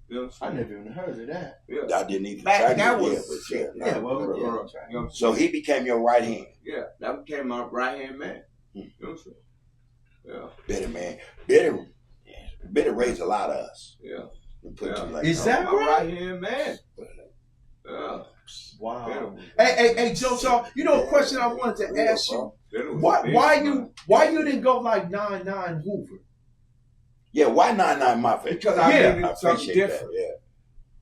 You know what I'm I saying? never even heard of that. Yeah. I didn't even Back track that new. was Yeah, Yeah, well, You know yeah. what I'm so he became your right hand. Yeah, that became my right hand man. You know what I'm saying? Yeah. Bitter man. Bitter raised a lot of us. Yeah. Is that my right? right hand man? Yeah. Wow. Hey, Joe, you know a question I wanted to ask you? Why you didn't go like 99 Hoover? Yeah, why 99 Mafia? Because I needed I something appreciate different.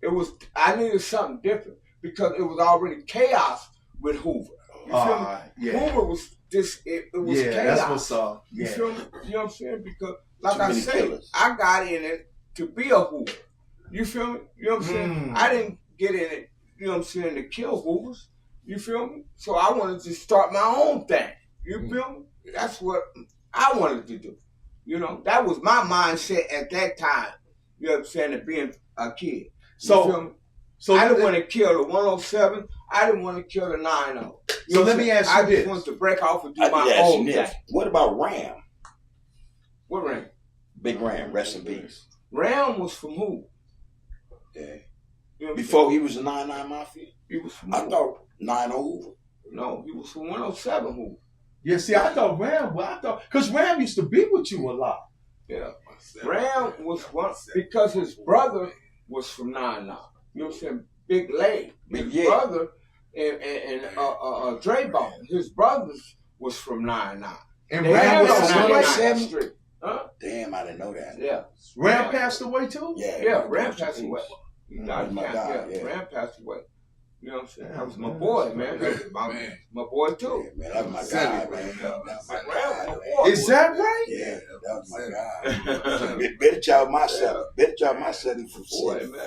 that, I needed something different because it was already chaos with Hoover. You feel me? Yeah. Hoover was just it was chaos. That's what's up. You Yeah. feel me? You know what I'm saying? Because like Too I many said, killers. I got in it to be a Hoover. You feel me? You know what I'm saying? I didn't get in it, you know what I'm saying, to kill Hoovers. You feel me? So I wanted to start my own thing. You feel me? That's what I wanted to do. You know, that was my mindset at that time. You know what I'm saying? To being a kid. You feel me? So I didn't want to kill the 107. I didn't want to kill the 90. So let me ask you I this. just wanted to break off and do I my did ask own you thing. this. What about Ram? What Ram? Big Ram, rest in peace. Ram was from who? Yeah. You know Before he was a 99 Mafia? he was from I who? thought 90 Hoover. No, he was from 107 who? Yeah, see, I thought Ram, because Ram used to be with you a lot. Yeah. Ram was one because his brother was from 99. You know what I'm saying? Big Leg. His brother and Dre Bone, his brothers was from 99. And They Ram lived was on from 99th Street. Huh? Damn, I didn't know that. Yeah. Ram passed away too? Yeah, Ram passed away. That's my guy, yeah. Ram passed away. You know what I'm saying? That was my boy, man. That was my boy too. Yeah, man, that was my guy, man. That was my guy. Is that right? Yeah, that was my guy. Bitter Child, my celly. Bitter Child, my celly for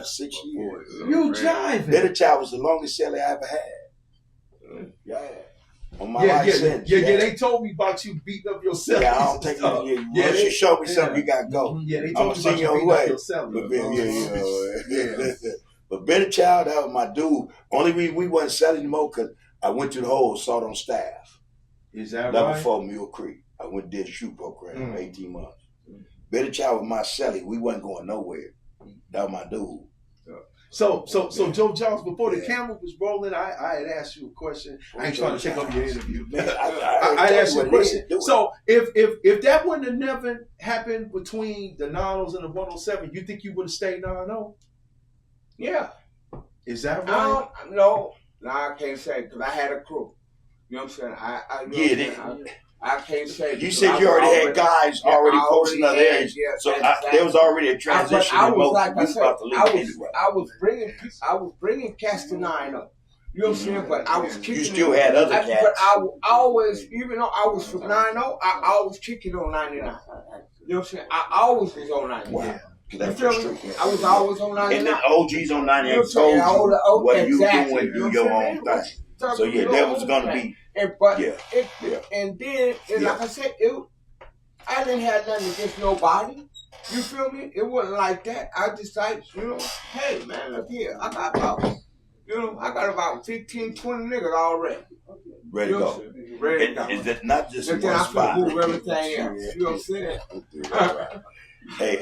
6 years. You jiving. Bitter Child was the longest celly I ever had. Yeah. On my Yeah, life sentence. they told me about you beating up yourself. Yeah, I don't take it. Once you show me something, you gotta go. Yeah, they I'm told gonna me see about you you on beating the up way. yourself. Yeah. But Bitter Child, that was my dude. Only reason we wasn't selling more because I went to the whole assault on staff. Is that Level right? 4 Mule Creek. I went did a shoot program for 18 months. Bitter Child was my celly. We wasn't going nowhere. That was my dude. So Joe Jones, before the camera was rolling, I had asked you a question. I ain't trying to take up your interview. I asked you a question. So if that wouldn't have never happened between the 90s and the 107, you think you would have stayed 90? Yeah. Is that right? No, I can't say because I had a crew. You know what I'm saying? I can't say. You said you already had guys already posting other areas, so there was already a transition in motion. Like I said, about to leave anyway. I was bringing cats to 90. You know what I'm saying? But I was kicking. You still had other cats. But I always, even though I was from 90, I always kicking on 99. You know what I'm saying? I always was on 99. Wow. You feel me? I was always on 99. And then OGs on 99 told you what you doing and do your own thing. So yeah, that was gonna be. And then like I said, I didn't have nothing against nobody. You feel me? It wasn't like that. I just like, hey man, look here. I got about 15, 20 niggas already. Ready to go. Ready to go. Is that not just and one then spot? I move everything else. You know what I'm saying? Hey,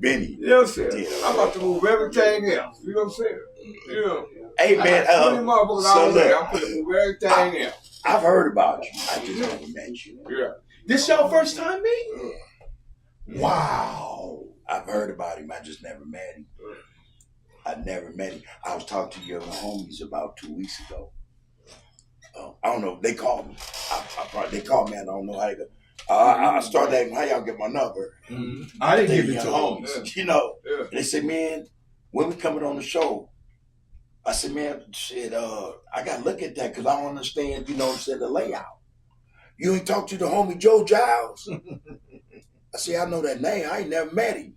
Benny. You know what I'm saying? I'm about to move everything else. You know what I'm saying? You know. Hey man, I'm going to move everything else. I've heard about you. I just never met you. Yeah. This your first time meeting? Yeah. Wow. I've heard about him. I just never met him. I never met him. I was talking to your homies about 2 weeks ago. I don't know. They called me. They called me. I don't know how they go. I started asking how y'all get my number. Mm-hmm. I didn't give it to homies, you know. Yeah. And they said, man, when we coming on the show, I said, man, shit, I got to look at that because I don't understand, you know what I'm saying, the layout. You ain't talked to the homie Joe Jiles? I said, I know that name. I ain't never met him.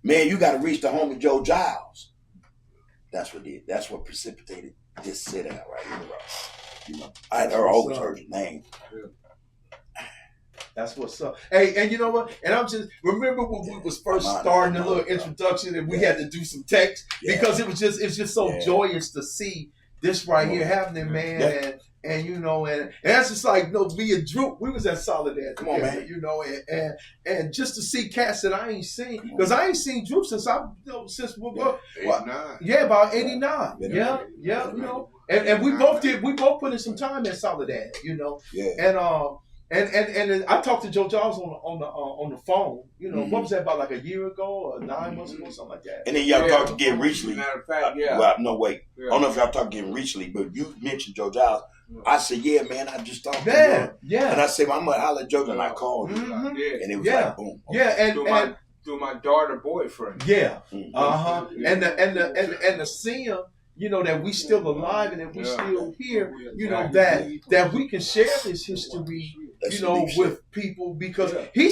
Man, you got to reach the homie Joe Jiles. That's what precipitated this sit out right here, bro. You know, I always heard your name. Yeah. That's what's up. Hey, and you know what? And I'm just remember when we was first starting the little introduction and we had to do some text because it's just so joyous to see this right here happening, man. Yeah. And you know, and that's just like, you know, me and Drew, we was at Soledad. Come on, man. You know, and just to see cats that I ain't seen, because I ain't seen Drew since about 89. Yeah, about 89. Yeah, you know. And we both put in some time at Soledad, you know. Yeah. And I talked to Joe Jiles on the phone. You know, what was that, about like a year ago or 9 months ago, something like that. And then y'all talked again recently. Matter of fact, well, no wait, I don't know if y'all talked again recently, but you mentioned Joe Jiles. I said, yeah, man, I just talked to him. Yeah. And I said, well, I'm gonna holler at Joe, and I called him, and it was like boom. Yeah, and through my daughter boyfriend. Yeah. And the seeing, you know, that we still alive and that we still here, you know, that we can share this history, you know, with people, because he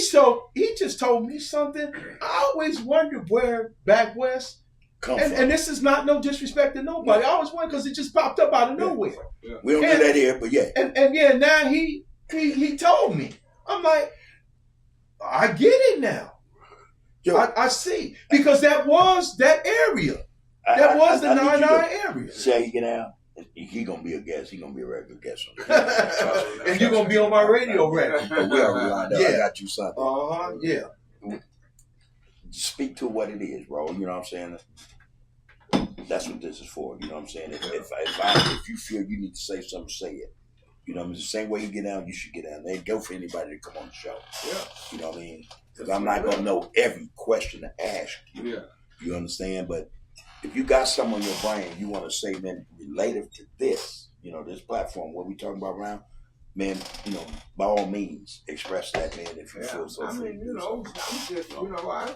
just told me something. I always wondered where back west, and this is not no disrespect to nobody. I always wondered because it just popped up out of nowhere. Yeah. We don't do that here, but and now he told me. I'm like, I get it now. Yo, I see, because that was that area. That was the 99 area. See how you get out? He gonna be a guest. He gonna be a regular guest. And you're gonna be on my radio record. We already lined up. I got you something. Yeah. Speak to what it is, bro. You know what I'm saying? That's what this is for. You know what I'm saying? If you feel you need to say something, say it. You know what I mean? The same way you get down, you should get down. They go for anybody to come on the show. Yeah. You know what I mean? Because I'm not gonna know every question to ask you. Yeah. You understand? But if you got something on your brain, you want to say, man, relative to this, you know, this platform, what we talking about around, man, you know, by all means, express that, man, if you feel so free. I mean, you know, I'm just, you know, I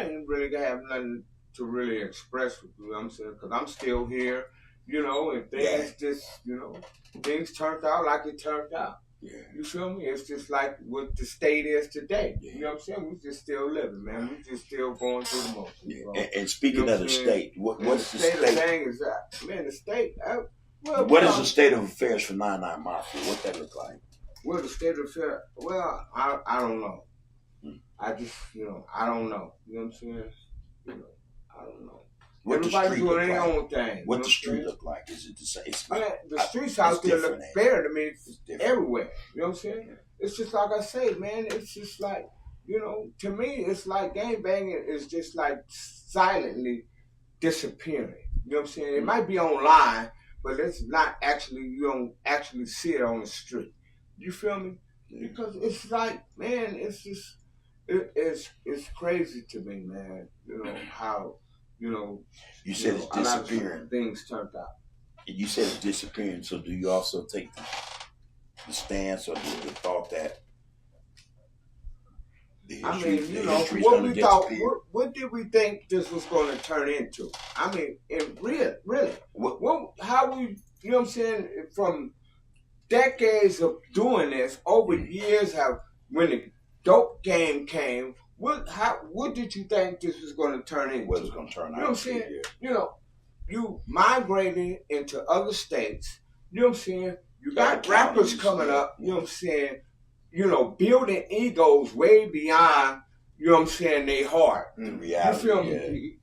ain't really have nothing to really express with you, you know what I'm saying? Because I'm still here, you know, and things just, you know, things turned out like it turned out. Yeah. You feel me? It's just like what the state is today. Yeah. You know what I'm saying? We just still living, man. We just still going through the motions. Yeah. And speaking of the state, what's the state? The thing is that, man, the state. What is the state of affairs for 99 Mafia? What that look like? Well, the state of affairs. Well, I don't know. I just, you know, I don't know. You know what I'm saying? You know, I don't know. Everybody's doing their own thing. What the street look like? Is it the same? Man, the streets out there look better to me everywhere. You know what I'm saying? It's just like I say, man. It's just like, you know, to me, it's like gang banging is just like silently disappearing. You know what I'm saying? It might be online, but it's not actually, you don't actually see it on the street. You feel me? Because it's like, man, it's just, it's crazy to me, man. You know, how, you know, you said it's disappearing. Things turned out. You said it's disappearing. So do you also take the stance or the thought that I mean, you know, what we thought, what did we think this was going to turn into? I mean, really, how we, you know what I'm saying, from decades of doing this, over years, when the dope game came, what did you think this was going to turn into? What it's going to turn out? You know what I'm saying? Yeah. You know, you migrating into other states. You know what I'm saying? You got rappers coming up. You know what I'm saying? You know, building egos way beyond. You know what I'm saying? They heart. Reality, you feel me?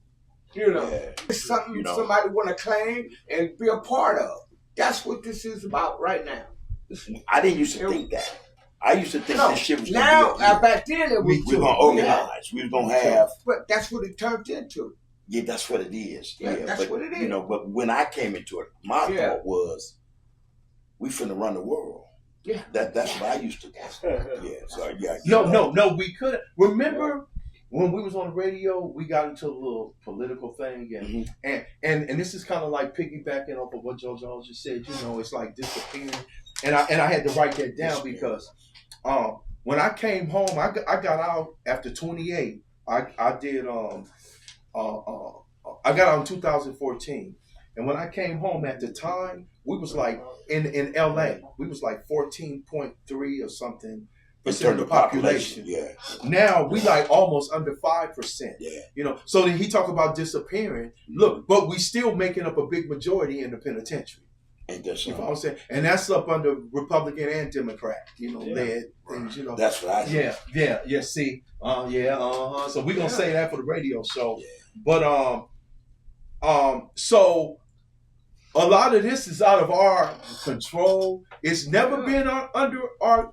You know, it's something somebody want to claim and be a part of. That's what this is about right now. I didn't used to think that. I used to think this shit was going to be back then it was we're going to organize. We're going to have. But that's what it turned into. Yeah, that's what it is. Yeah, that's what it is. You know, but when I came into it, my thought was, we finna run the world. Yeah. That's what I used to do. So No, we couldn't. Remember when we was on the radio, we got into a little political thing, and this is kind of like piggybacking off of what JoJo just said. You know, it's like disappearing, and I had to write that down because when I came home, I got out after 28. I did I got out in 2014, and when I came home at the time, we was like in LA, we was like 14.3 or something percent of the population. Yeah. Now we like almost under 5%. Yeah. You know, so then he talk about disappearing. Look, but we still making up a big majority in the penitentiary. Ain't that You know something? what I'm saying? And that's up under Republican and Democrat, you know, led things, you know. That's what I think. Yeah, see. So we're gonna say that for the radio show. Yeah. But so a lot of this is out of our control. It's never been under our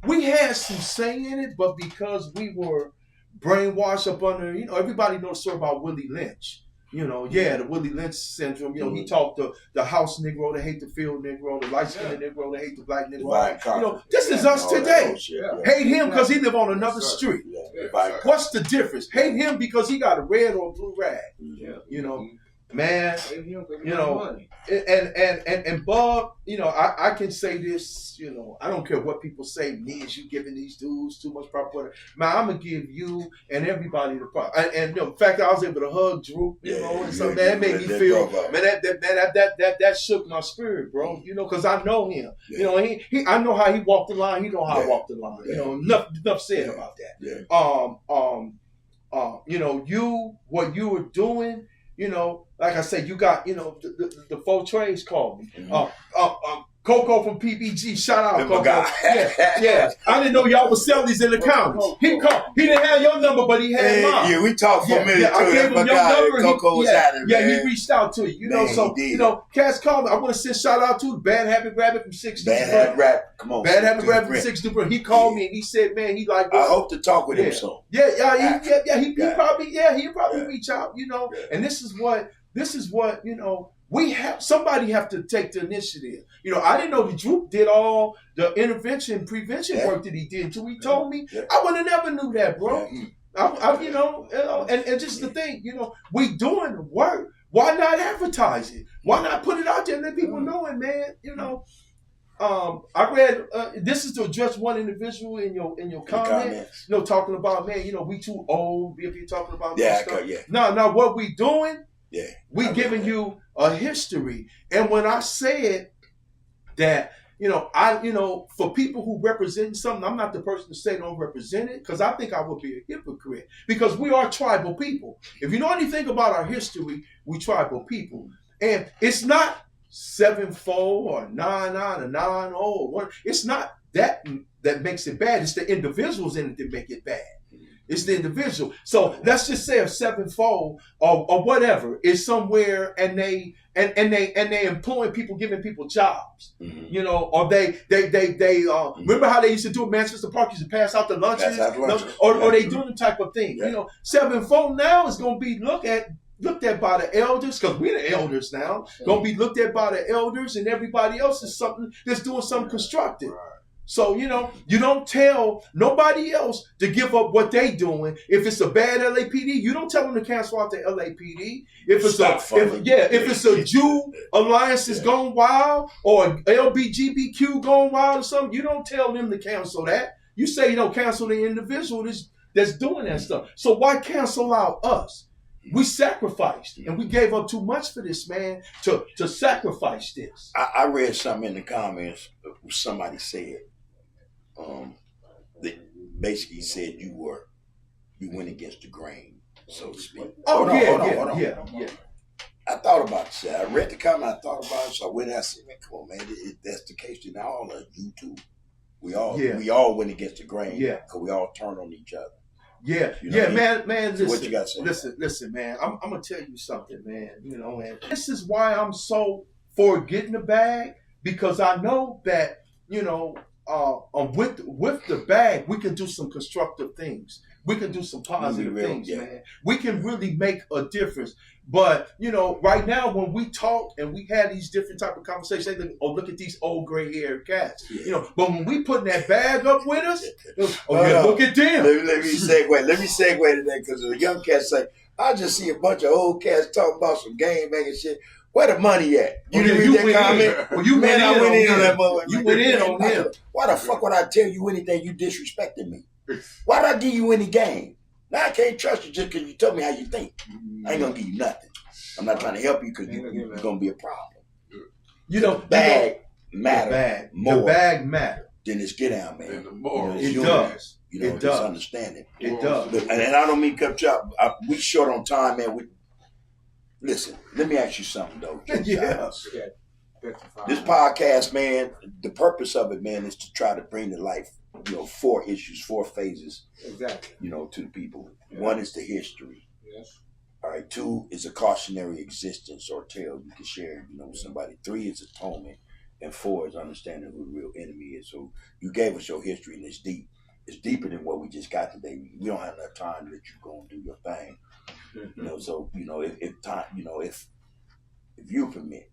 we had some say in it, but because we were brainwashed up under, you know, everybody knows the story about Willie Lynch. You know, the Willie Lynch syndrome. You know, he taught the house Negro to hate the field Negro, the light-skinned Negro to hate the black Negro. You know, this is us today. Hate him because he live on another street. What's the difference? Hate him because he got a red or blue rag. You know, man. You know, and Bob, you know, I can say this. You know, I don't care what people say. Me, is you giving these dudes too much proper? Man, I'm gonna give you and everybody the proper. And you know, the fact that I was able to hug Drew, you know, and so that made me feel, man, that shook my spirit, bro. You know, because I know him. You know, I know how he walked the line. He know how I walked the line. You know, enough said about that. You know, what you were doing. You know, like I said, you got, you know, the four trades called me. Coco from PBG, shout out, Coco. Yeah. I didn't know y'all was selling these in the county. He called. He didn't have your number, but he had mine. Yeah, we talked for a minute too. I gave him your number. Coco was at it, man. He reached out to you. You know, so you know, Cass called me. I want to send shout out to Bad Habit Rabbit from 6 Bad Habit Rabbit, come on. Bad Habit Rabbit from 6 Dupont. He called me and he said, man, he like. I hope to talk with him soon. He'll probably reach out. You know, and this is what you know. Somebody have to take the initiative. You know, I didn't know the Droop did all the prevention work that he did until he told me. I would have never knew that, bro. You know, and just the thing, you know, we doing the work. Why not advertise it? Why not put it out there and let people know it, man? You know, I read this is to address one individual in your comments. You know, talking about, man, you know, we too old. If you're talking about this stuff. Now, what we doing? We giving you a history. And when I said that, you know, for people who represent something, I'm not the person to say don't represent it, because I think I would be a hypocrite, because we are tribal people. If you know anything about our history, we tribal people. And it's not 7-4 or 9-9 or 9-0 or 1. It's not that makes it bad. It's the individuals in it that make it bad. It's the individual. So let's just say if 7-4 or whatever is somewhere and they employing people, giving people jobs, you know, or they remember how they used to do it, Manchester Park used to pass out the lunches, or they do the type of thing. You know, 7-4 now is going to be looked at by the elders, because we're the elders now. Going to be looked at by the elders, and everybody else is something that's doing something constructive. So, you know, you don't tell nobody else to give up what they doing. If it's a bad LAPD, you don't tell them to cancel out the LAPD. If it's a Jew alliance is going wild, or LBGBQ going wild or something, you don't tell them to cancel that. You say, you know, cancel the individual that's doing that stuff. So why cancel out us? We sacrificed, and we gave up too much for this, man, to sacrifice this. I read something in the comments. Somebody said, they basically said you went against the grain, so to speak. Hold on. I thought about it. I read the comment. I thought about it. So when I said, man, come on, man, if that's the case, then all of you too. We all went against the grain. Because we all turned on each other. You know man. Listen, what you got to say? Listen, man. I'm gonna tell you something, man. You know, and this is why I'm so for getting the bag, because I know that, you know, with the bag, we can do some constructive things. We can do some positive things, man. We can really make a difference. But, you know, right now when we talk and we have these different type of conversations, they think, oh, look at these old gray-haired cats. You know, but when we putting that bag up with us, look at them. Let me segue to that, because the young cats say, I just see a bunch of old cats talking about some game banging shit. Where the money at? You didn't read that comment? Well, you Man, I went in on that motherfucker. You went in on him. Why the fuck would I tell you anything? You disrespected me. Why did I give you any game? Now I can't trust you just because you told me how you think. I ain't gonna give you nothing. I'm not trying to help you because you're gonna be a problem. You know, bag matter more. The bag matter. Then it's get out, man. It does. You know, it does. Understanding. It does. And I don't mean cut you up. We short on time, man. Listen, let me ask you something though. Yeah. This podcast, man, the purpose of it, man, is to try to bring to life, 4 issues, 4 phases, exactly, to the people. Yeah. 1 is the history. Yes. All right. 2 is a cautionary existence or tale you can share, with somebody. 3 is atonement, and 4 is understanding who the real enemy is. So you gave us your history, and it's deep. It's deeper than what we just got today. We don't have enough time to let you go and do your thing. Mm-hmm. So if time, if you permit,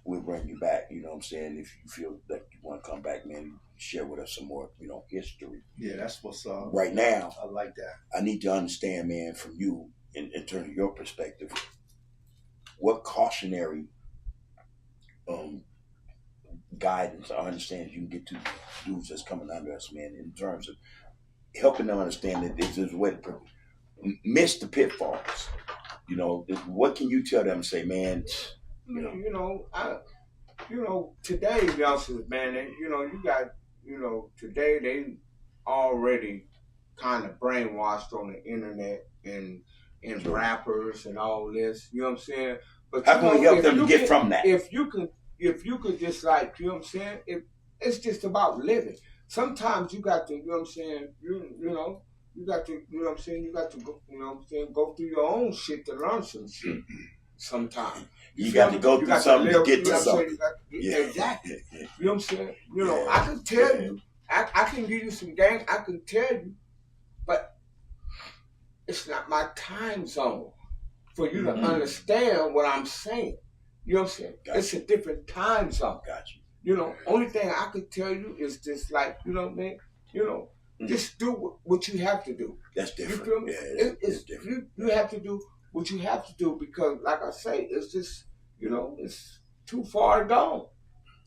we'll bring you back. You know what I'm saying? If you feel like you want to come back, man, share with us some more, history. Yeah, that's what's up. Right now, I like that. I need to understand, man, from you in terms of your perspective, what cautionary guidance or understanding you can get to dudes that's coming under us, man, in terms of helping them understand that this is what miss the pitfalls. What can you tell them? Say, man, today youngsters, man, you got, today they already kind of brainwashed on the internet and rappers and all this. You know what I'm saying? But how can we help them to get from that? If you could just like, you know what I'm saying? It's just about living. Sometimes you got to, you know what I'm saying? You got to, you know what I'm saying? You got to go, you know what I'm saying? Go through your own shit to learn some shit. Sometimes you got to go through something to get to something. Exactly. You know what I'm saying? I can tell you, I can give you some game. I can tell you, but it's not my time zone for you to understand what I'm saying. You know what I'm saying? It's a different time zone. Got you. Only thing I could tell you is just like, you know what I mean? Just do what you have to do. That's different. You feel me? Yeah, it's different. You have to do what you have to do because, like I say, it's just, it's too far gone.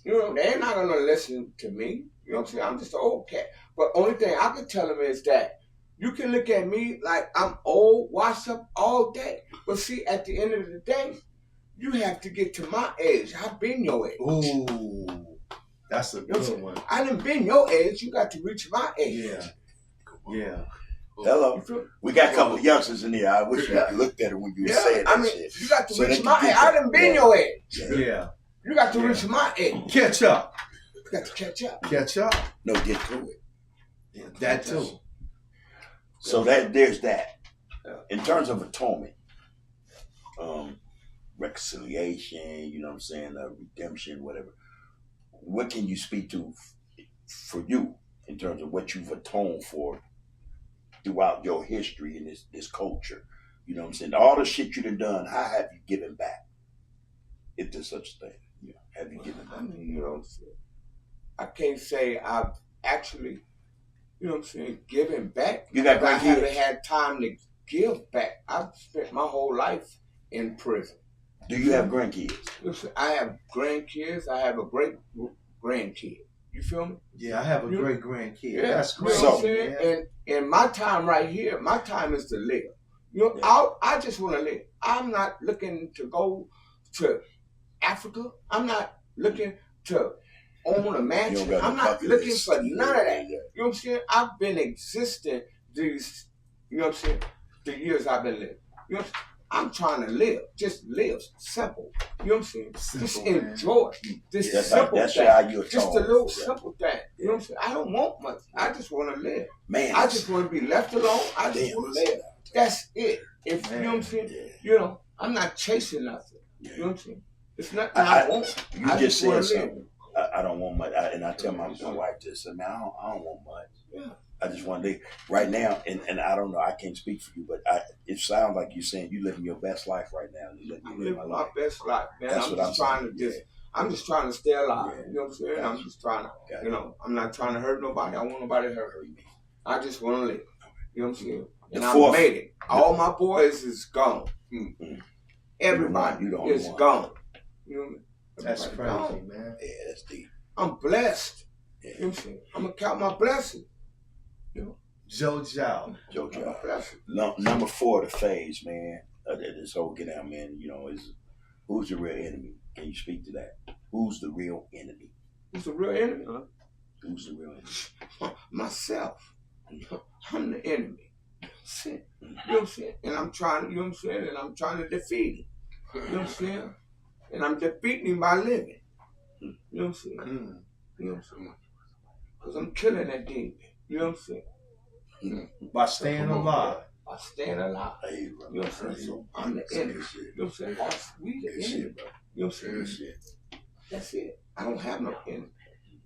They're not going to listen to me. You know what I'm saying? I'm just an old cat. But only thing I can tell them is that you can look at me like I'm old, washed up all day. But see, at the end of the day, you have to get to my age. I've been your age. Ooh, that's a good one. I done been your age. You got to reach my age. Yeah. Hello. We got a couple of youngsters in here. I wish you looked at it when you were saying that shit. You got to reach my age. I done been your age. Yeah. You got to reach my age. Catch up. You got to catch up. Catch up. No, get through it. Yeah, that too. So there's that. In terms of atonement, reconciliation, you know what I'm saying, redemption, whatever. What can you speak to for you in terms of what you've atoned for throughout your history in this culture? You know what I'm saying? All the shit you done, how have you given back? If there's such a thing. Have you given back? I mean, I can't say I've actually, given back. You got grandkids? I haven't had time to give back. I've spent my whole life in prison. Do you have grandkids? Listen, I have grandkids. I have a great grandkid. You feel me? Yeah, I have a great grandkid. Yeah, that's great. You know what I'm saying? And my time right here, my time is to live. I just want to live. I'm not looking to go to Africa. I'm not looking to own a mansion. I'm not looking for none of that. You know what I'm saying? I've been existing these, the years I've been living. I'm trying to live. Just live. Simple. You know what I'm saying? Simple, just enjoy this simple that's thing. how you're just a little simple thing. You know what I'm saying? I don't want much. I just want to live. Man, I just want to be left alone. I just want to live. That's it. You know what I'm saying? Yeah. I'm not chasing nothing. Yeah. You know what I'm saying? It's nothing I want. You just said something. I don't want much. And I tell my wife this. I mean, I don't want much. Yeah. I just want to right now, and I don't know, I can't speak for you, but it sounds like you're saying you're living your best life right now. I'm living my best life, man. That's I'm just trying to stay alive. Yeah. You know what I'm saying? Gotcha. I'm just trying to, I'm not trying to hurt nobody. I want nobody to hurt me. I just want to live. You know what I'm saying? And I made it. All my boys is gone. Mm-hmm. Everybody is gone. You know what I mean? That's Everybody gone. crazy, man. Yeah, that's deep. I'm blessed. Yeah. You know what I'm saying? I'm gonna count my blessings. You know? JoJo. JoJo. Blessings. Number 4, the phase, man. This whole get out, man. You know, is who's the real enemy? Can you speak to that? Who's the real enemy? Who's the real enemy? Who's the real enemy? Myself. I'm the enemy. You know what I'm saying? And I'm trying, you know what I'm saying? And I'm trying to defeat him. You know what I'm saying? And I'm defeating him by living. You know what I'm saying? You know what I'm saying? Because I'm killing that demon. You know what I'm saying? By staying alive. By staying alive. Hey, You know what I'm saying? So I'm the enemy. You know what I'm saying? We the enemy. You know what I'm saying? That's it. I don't have no enemy.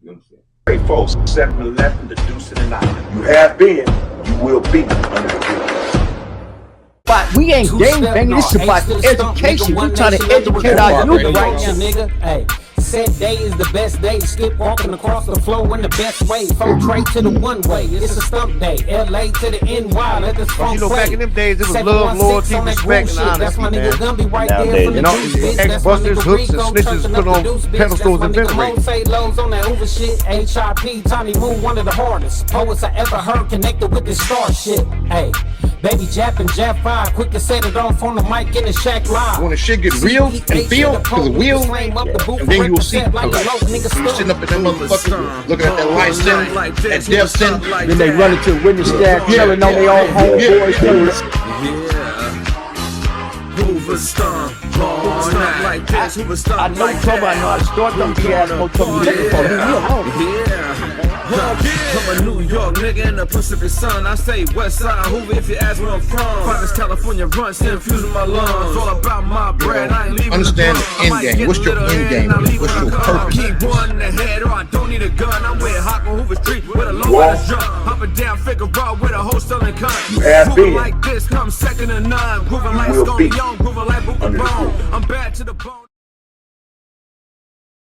You know what I'm saying? Great folks, 7-11, the deuce and the 9. You have been, you will be under the rule. But we ain't game banging. This is about education. We trying to educate our youth right now, nigga. Hey. Said day is the best day. Skip walking across the floor in the best way. From Trey to the one way. It's a stump day. LA to the NY. Let this phone play. Back in them days, it was love, loyalty, respect, and honesty. That's my nigga Gumby right Nowadays, there from the you know, deuce, bitch. That's my ex-busters, nigga hooks, and Rico snitches turning put up on the deuce, bitch. pedestals That's and my nigga ventilators. Say lows on that Hoover shit. HIP, Tony Moon, one of the hardest poets I ever heard connected with this star shit. Hey. Baby Jap and Jap 5, quick to set it off on the mic in the shack live. When the shit get real and feel, cause the wheel, and then you will see. You sitting up in that motherfucker, looking at that light center, that death center. Then they run into a witness stand, telling on their own homeboys. Hoover stomp, stomp like this, Hoover stomp I know like trouble, I know how to start them BS more trouble. I'm a New York nigga in the Pacific Sun. I say West Side Hoover if you ask where I'm from. Finest California runs, infusing my lungs. All about my bread, I ain't leaving. Understand the end game. What's your end game? What's your purpose? Keep one in the head or I don't need a gun. I'm with Hawk on Hoover Street with a low ass jump. Hopping down Figueroa with a whole selling cunt. You have been. Like this, come second to none. Grooving like Stony Young, grooving like Booker Bone. I'm bad to the bone.